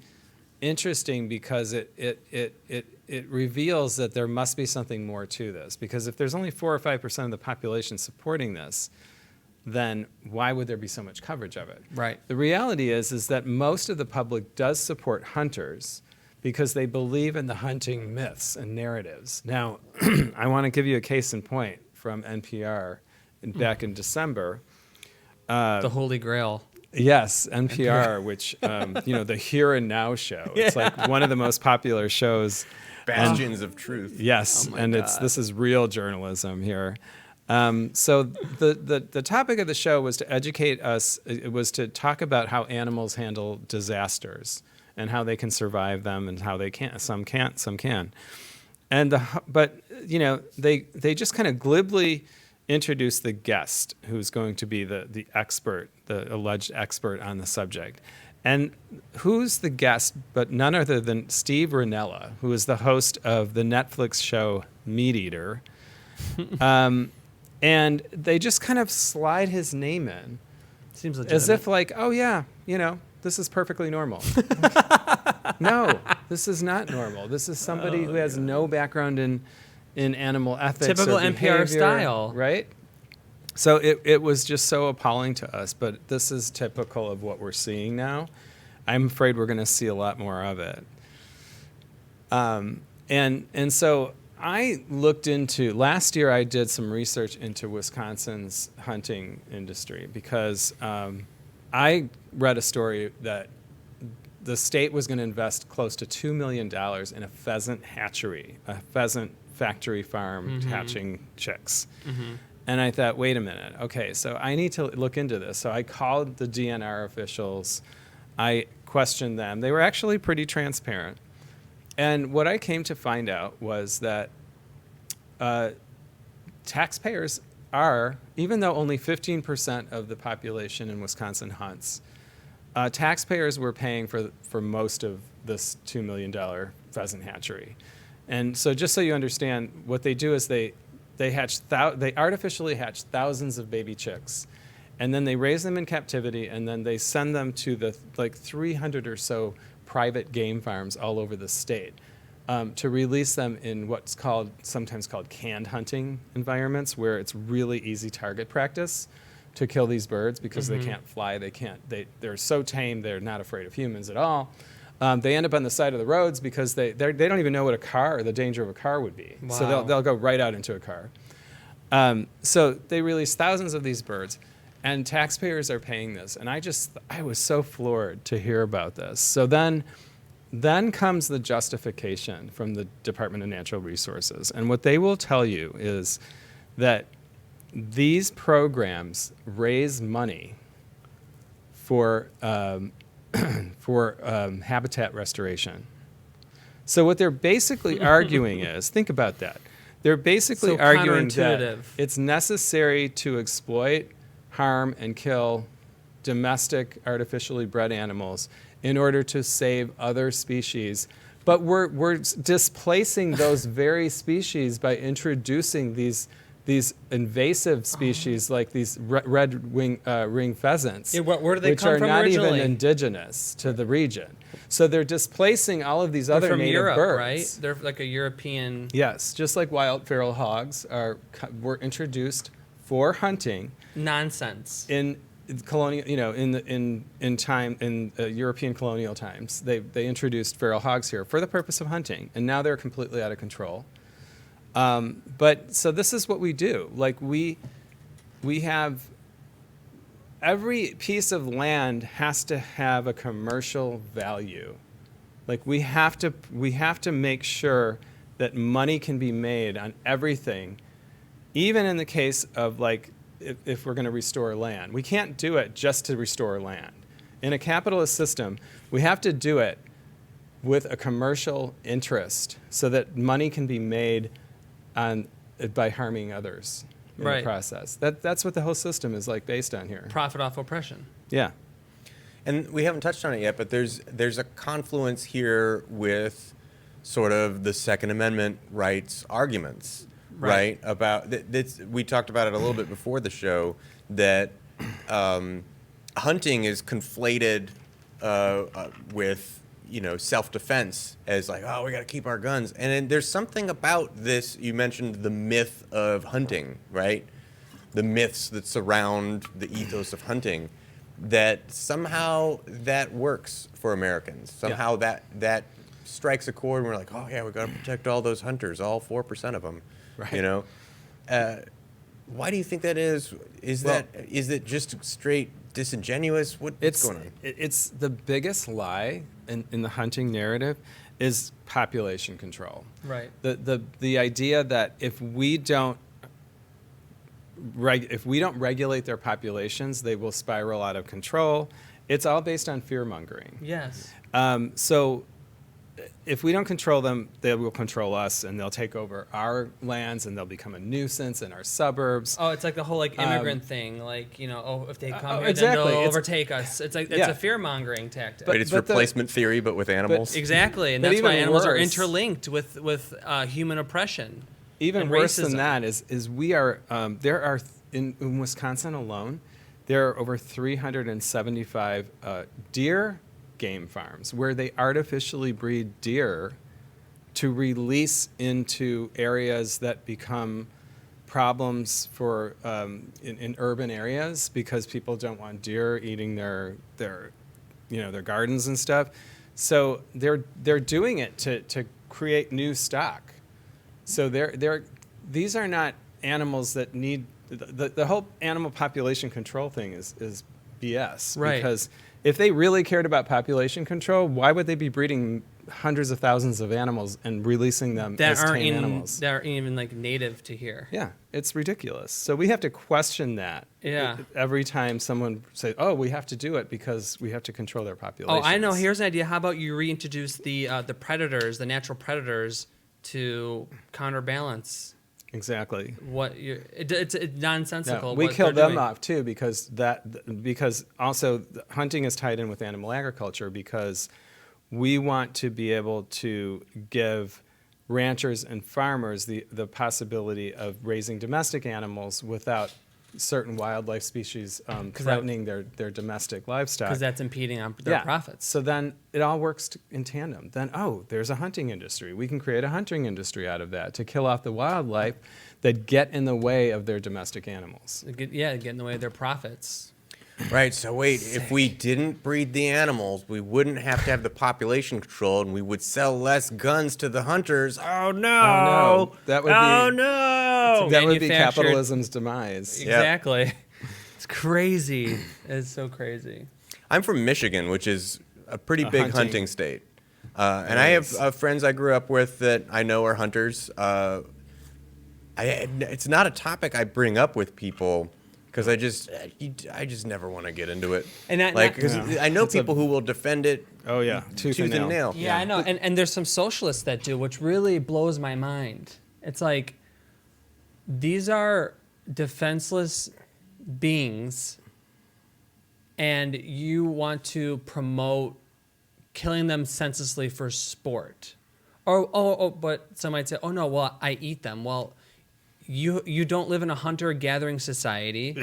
interesting because it reveals that there must be something more to this. Because if there's only 4 or 5% of the population supporting this, then why would there be so much coverage of it? Right. The reality is that most of the public does support hunters because they believe in the hunting myths and narratives. Now, I want to give you a case in point from NPR back in December. The Holy Grail. Yes, NPR, which, the Here and Now show. It's like one of the most popular shows. Bastions of truth. Yes, and this is real journalism here. So the topic of the show was to educate us. It was to talk about how animals handle disasters and how they can survive them and how they can't. Some can't, some can. But they just kind of glibly introduce the guest who's going to be the expert, the alleged expert on the subject. And who's the guest but none other than Steve Rinella, who is the host of the Netflix show Meat Eater. And they just kind of slide his name in. Seems legitimate. As if like, oh yeah, this is perfectly normal. No, this is not normal. This is somebody who has no background in animal ethics. Typical or behavior, NPR style. Right? So it was just so appalling to us, but this is typical of what we're seeing now. I'm afraid we're going to see a lot more of it. And so I looked into, last year I did some research into Wisconsin's hunting industry because I read a story that the state was going to invest close to $2 million in a pheasant hatchery, a pheasant factory farm hatching chicks. And I thought, wait a minute. Okay, so I need to look into this. So I called the DNR officials. I questioned them. They were actually pretty transparent. And what I came to find out was that taxpayers are, even though only 15% of the population in Wisconsin hunts, taxpayers were paying for most of this $2 million pheasant hatchery. And so just so you understand, what they do is they artificially hatch thousands of baby chicks, and then they raise them in captivity, and then they send them to the 300 or so private game farms all over the state. to release them in what's sometimes called canned hunting environments, where it's really easy target practice to kill these birds because they can't fly, they're so tame, they're not afraid of humans at all. They end up on the side of the roads because they don't even know what the danger of a car would be. Wow. So they'll go right out into a car. So they release thousands of these birds, and taxpayers are paying this. And I was so floored to hear about this. So then comes the justification from the Department of Natural Resources. And what they will tell you is that these programs raise money for habitat restoration. So what they're basically arguing is, think about that. They're basically So arguing that counterintuitive. it's necessary to exploit, harm, and kill domestic artificially bred animals in order to save other species. But we're displacing those very species by introducing these invasive species like these red ring pheasants, Yeah, where do they which come are from not originally? even indigenous to the region. So they're displacing all of these They're other from native Europe, birds. right? They're like a European. Yes, just like wild feral hogs were introduced for hunting Nonsense. in colonial, in European colonial times. They introduced feral hogs here for the purpose of hunting, and now they're completely out of control. But so this is what we do. Like we have every piece of land has to have a commercial value. Like we have to make sure that money can be made on everything, even in the case of like if we're going to restore land. We can't do it just to restore land. In a capitalist system, we have to do it with a commercial interest so that money can be made by harming others in Right. the process. That's what the whole system is like based on here. Profit off oppression. Yeah. And we haven't touched on it yet, but there's a confluence here with sort of the Second Amendment rights arguments, right? About we talked about it a little bit before the show, that hunting is conflated with self-defense as like, oh, we got to keep our guns. And then there's something about this. You mentioned the myth of hunting, right? The myths that surround the ethos of hunting, that somehow that works for Americans. Somehow that strikes a chord, and we're like, oh yeah, we got to protect all those hunters, all 4% of them. Right. Why do you think that is? Is it just straight disingenuous? What's going on? It's the biggest lie in the hunting narrative is population control. Right. The idea that if we don't regulate their populations, they will spiral out of control. It's all based on fear mongering. Yes. So if we don't control them, they will control us, and they'll take over our lands, and they'll become a nuisance in our suburbs. Oh, it's like the whole like immigrant thing. Like, if they come here, exactly. then they'll overtake us. It's like Yeah. a fear mongering tactic. But it's replacement theory, but with animals. Exactly, and but that's why even animals are worse- interlinked with human oppression. Even and worse racism. than that is we are there are in Wisconsin alone, there are over 375 deer game farms where they artificially breed deer to release into areas that become problems for in urban areas because people don't want deer eating their gardens and stuff. So they're doing it to create new stock. So these are not animals that need the whole animal population control thing is BS. Right. Because if they really cared about population control, why would they be breeding hundreds of thousands of animals and releasing them That as tame animals? that aren't even like native to here. Yeah, it's ridiculous. So we have to question that. Yeah. Every time someone says, "Oh, we have to do it because we have to control their population." Oh, I know. Here's an idea. How about you reintroduce the predators, the natural predators, to counterbalance exactly. what it's nonsensical. No, we what kill they're them doing. off too because also hunting is tied in with animal agriculture because we want to be able to give ranchers and farmers the possibility of raising domestic animals without certain wildlife species threatening their domestic livestock. Because that's impeding on their profits. So then it all works in tandem. Then, there's a hunting industry. We can create a hunting industry out of that to kill off the wildlife that get in the way of their domestic animals. Get in the way of their profits. Right, so wait, if we didn't breed the animals, we wouldn't have to have the population controlled, and we would sell less guns to the hunters. Oh no! Oh, no. That would be, no! That would be capitalism's demise. Exactly. It's crazy. It's so crazy. I'm from Michigan, which is a pretty big hunting state. And I have friends I grew up with that I know are hunters. It's not a topic I bring up with people, because I just never want to get into it. And I know people who will defend it. Oh yeah, tooth and nail. Yeah, I know. And there's some socialists that do, which really blows my mind. It's like, these are defenseless beings, and you want to promote killing them senselessly for sport. But some might say, oh no, well, I eat them. Well, you don't live in a hunter-gathering society.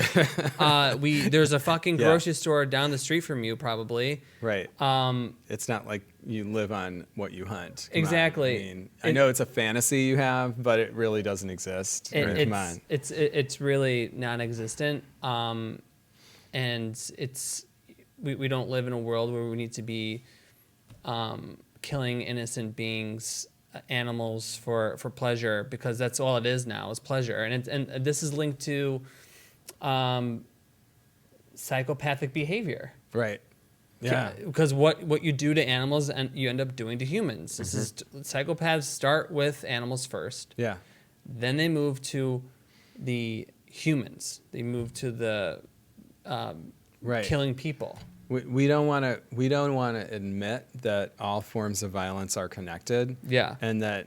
There's a fucking grocery store down the street from you, probably. Right. It's not like you live on what you hunt. Come exactly. on. I mean, I know it's a fantasy you have, but it really doesn't exist. Come on. It's really non-existent. And we don't live in a world where we need to be killing innocent beings, animals for pleasure, because that's all it is now, is pleasure. And this is linked to psychopathic behavior. Right. Yeah. Because what you do to animals, and you end up doing to humans. This is psychopaths start with animals first. Yeah. Then they move to the humans. They move to the killing people. We don't want to admit that all forms of violence are connected. Yeah. And that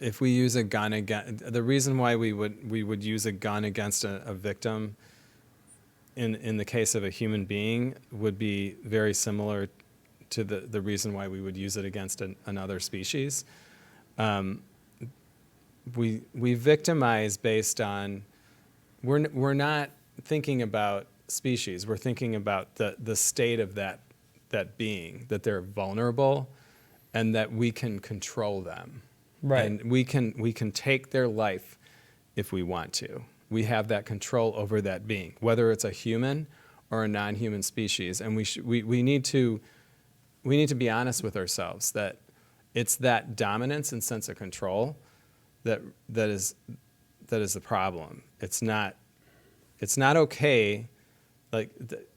if we use a gun the reason why we would use a gun against a victim in the case of a human being would be very similar to the reason why we would use it against another species. We victimize based on, we're not thinking about species. We're thinking about the state of that being, that they're vulnerable, and that we can control them. Right. And we can take their life if we want to. We have that control over that being, whether it's a human or a non-human species. And we need to be honest with ourselves that it's that dominance and sense of control that is the problem. It's not okay. Like,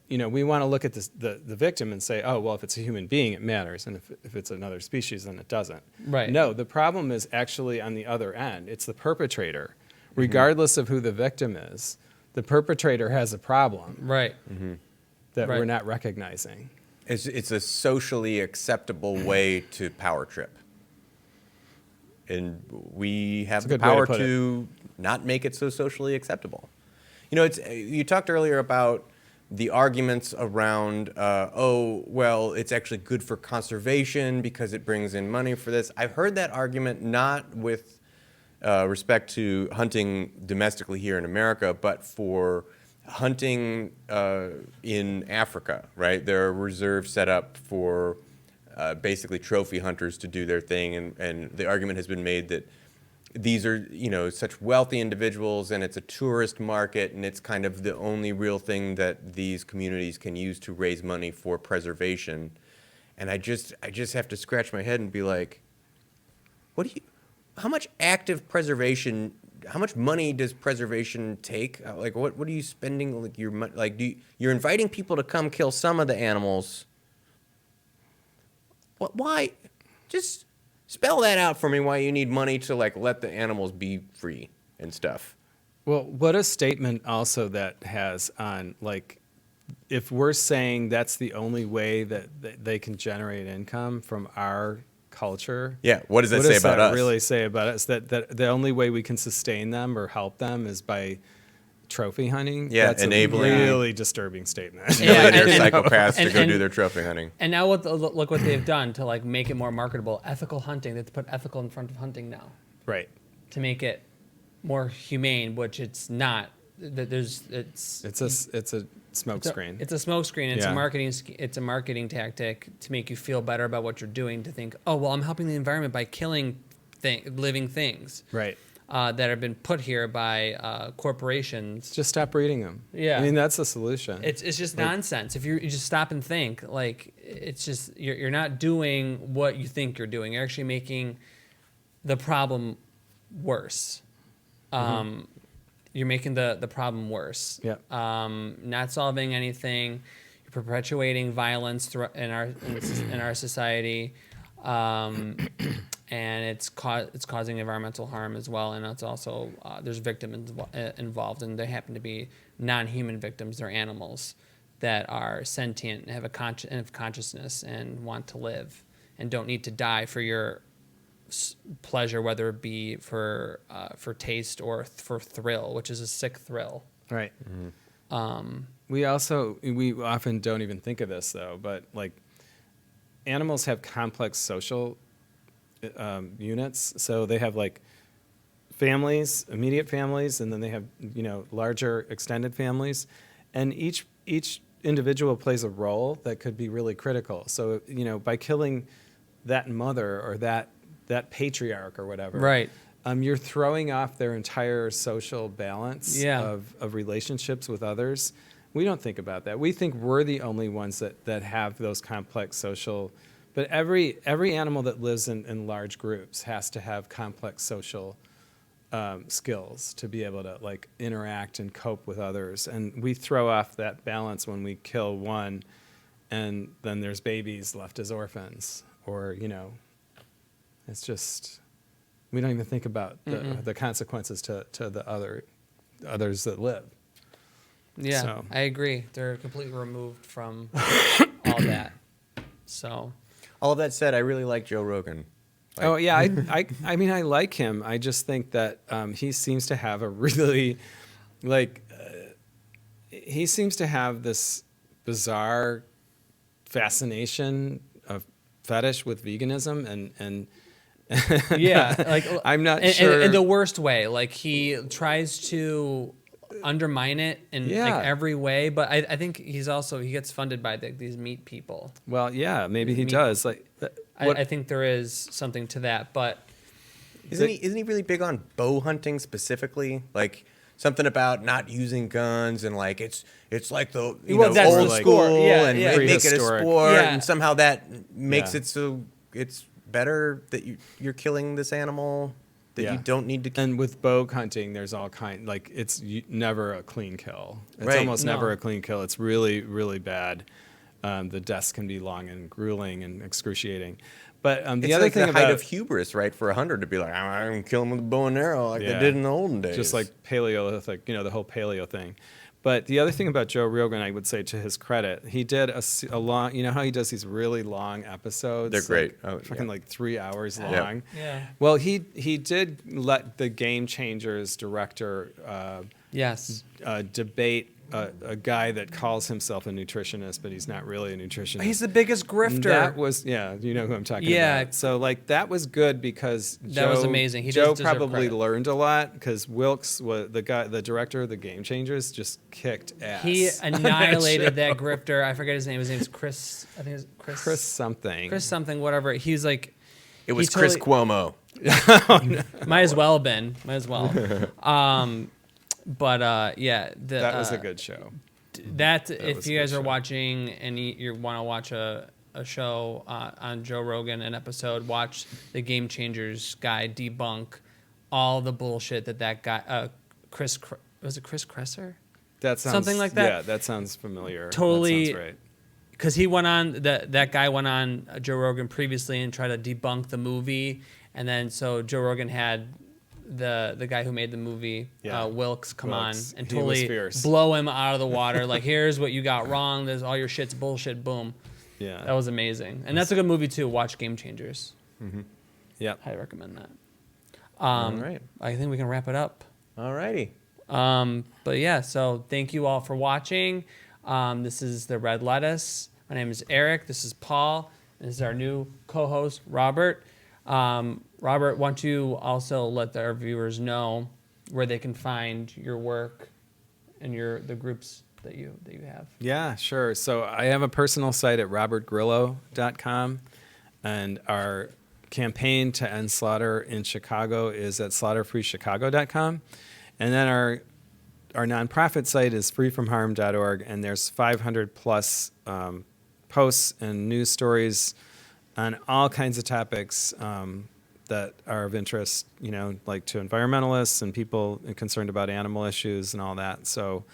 we want to look at the victim and say, oh, well, if it's a human being, it matters. And if it's another species, then it doesn't. Right. No, the problem is actually on the other end. It's the perpetrator. Regardless of who the victim is, the perpetrator has a problem. Right. That we're not recognizing. It's a socially acceptable way to power trip. And we have the power to not make it so socially acceptable. You talked earlier about the arguments around, it's actually good for conservation because it brings in money for this. I've heard that argument not with respect to hunting domestically here in America, but for hunting in Africa, right? There are reserves set up for basically trophy hunters to do their thing, and the argument has been made that these are, such wealthy individuals, and it's a tourist market, and it's kind of the only real thing that these communities can use to raise money for preservation. And I just have to scratch my head and be like, how much active preservation, how much money does preservation take? Like, what are you spending like your money? Like, you're inviting people to come kill some of the animals. Why? Just spell that out for me, why you need money to let the animals be free and stuff. Well, what a statement also that has on, if we're saying that's the only way that they can generate income from our culture. Yeah, what does that say about us? Really say about us? That the only way we can sustain them or help them is by trophy hunting. Yeah, that's enabling a really disturbing statement. Yeah, they're psychopaths to go do their trophy hunting. And now look what they've done to make it more marketable. Ethical hunting. They have to put ethical in front of hunting now. Right. To make it more humane, which it's not It's a smoke screen. It's a smoke screen. It's Yeah. a marketing tactic to make you feel better about what you're doing. To think, oh well, I'm helping the environment by killing living things. Right. That have been put here by corporations. Just stop reading them. Yeah. I mean, that's the solution. It's just nonsense. If you just stop and think, like it's just you're not doing what you think you're doing. You're actually making the problem worse. You're making the problem worse. Yeah. Not solving anything. You're perpetuating violence in our society. And it's causing environmental harm as well, and it's also there's victims involved, and they happen to be non-human victims. They're animals that are sentient and have consciousness and want to live and don't need to die for your pleasure, whether it be for taste or for thrill, which is a sick thrill. Right. We often don't even think of this though, but like animals have complex social units. So they have like families, immediate families, and then they have, larger extended families. And each individual plays a role that could be really critical. So, by killing that mother or that patriarch or whatever, Right. You're throwing off their entire social balance Yeah. of relationships with others. We don't think about that. We think we're the only ones that have those complex social. But every animal that lives in large groups has to have complex social skills to be able to like interact and cope with others. And we throw off that balance when we kill one, and then there's babies left as orphans, or it's just we don't even think about the consequences to the others that live. Yeah, So. I agree. They're completely removed from all that. So. All of that said, I really like Joe Rogan. Oh yeah, I mean I like him. I just think that he seems to have a really he seems to have this bizarre fascination of fetish with veganism and Yeah, like I'm not sure in the worst way. Like he tries to undermine it in Yeah. like every way, but I think he gets funded by these meat people. Well, yeah, maybe he Me- does. Like, I think there is something to that, but Isn't he really big on bow hunting specifically? Like something about not using guns and like it's like the that's old the school sport. Yeah, and yeah. make it a Prehistoric. sport, Yeah. and somehow that makes Yeah. it so it's better that you're killing this animal that Yeah. you don't need to kill. And with bow hunting, there's all kind like it's never a clean kill. It's Right. almost No. never a clean kill. It's really, really bad. The deaths can be long and grueling and excruciating. But the It's other like thing the height about of hubris, right? For a hunter to be like, I'm gonna kill him with a bow and arrow like they Yeah. did in the olden days. just like Paleolithic, the whole paleo thing. But the other thing about Joe Rogan, I would say to his credit, he did a long, how he does these really long episodes? They're great. Like, Oh, fucking yeah. like 3 hours Yeah. long. yeah, Well, he did let the Game Changers director yes, debate a guy that calls himself a nutritionist, but he's not really a nutritionist. he's the biggest grifter. That was, you know who I'm talking Yeah. about. So like that was good because That was amazing. He Joe does deserve probably credit. learned a lot because Wilkes, the director of the Game Changers, just kicked ass. He on that annihilated show. that grifter. I forget his name. His name's Chris. I think it's Chris. Chris something. Chris something. Whatever. He's like. it was he Chris totally- Cuomo. Might as well have been. Might as well. Yeah. That was a good show. If was a you guys good are show. watching and you want to watch a show on Joe Rogan, an episode, watch the Game Changers guy debunk all the bullshit that guy, was it Chris Kresser? That sounds Something like that? Yeah, that sounds familiar. Totally- That sounds right. Because he went on that guy went on Joe Rogan previously and tried to debunk the movie, and then so Joe Rogan had the guy who made the movie, Yeah. Wilkes, come Wilkes. on and He was totally fierce. blow him out of the water. Like, here's what you got wrong. There's all your shit's bullshit. Boom. Yeah. That was amazing, and that's a good movie too. Watch Game Changers. Yep. I recommend that. All right. I think we can wrap it up. All righty. But yeah, so thank you all for watching. This is the Red Lettuce. My name is Eric. This is Paul. This is our new co-host, Robert. Robert, why don't you also let our viewers know where they can find your work and the groups that you have. Yeah, sure. So I have a personal site at robertgrillo.com, and our campaign to end slaughter in Chicago is at slaughterfreechicago.com. And then our nonprofit site is freefromharm.org, and there's 500 plus posts and news stories on all kinds of topics that are of interest, like to environmentalists and people concerned about animal issues and all that. So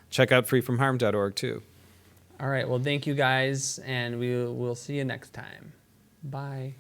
check out freefromharm.org too. All right. Well, thank you guys, and we'll see you next time. Bye.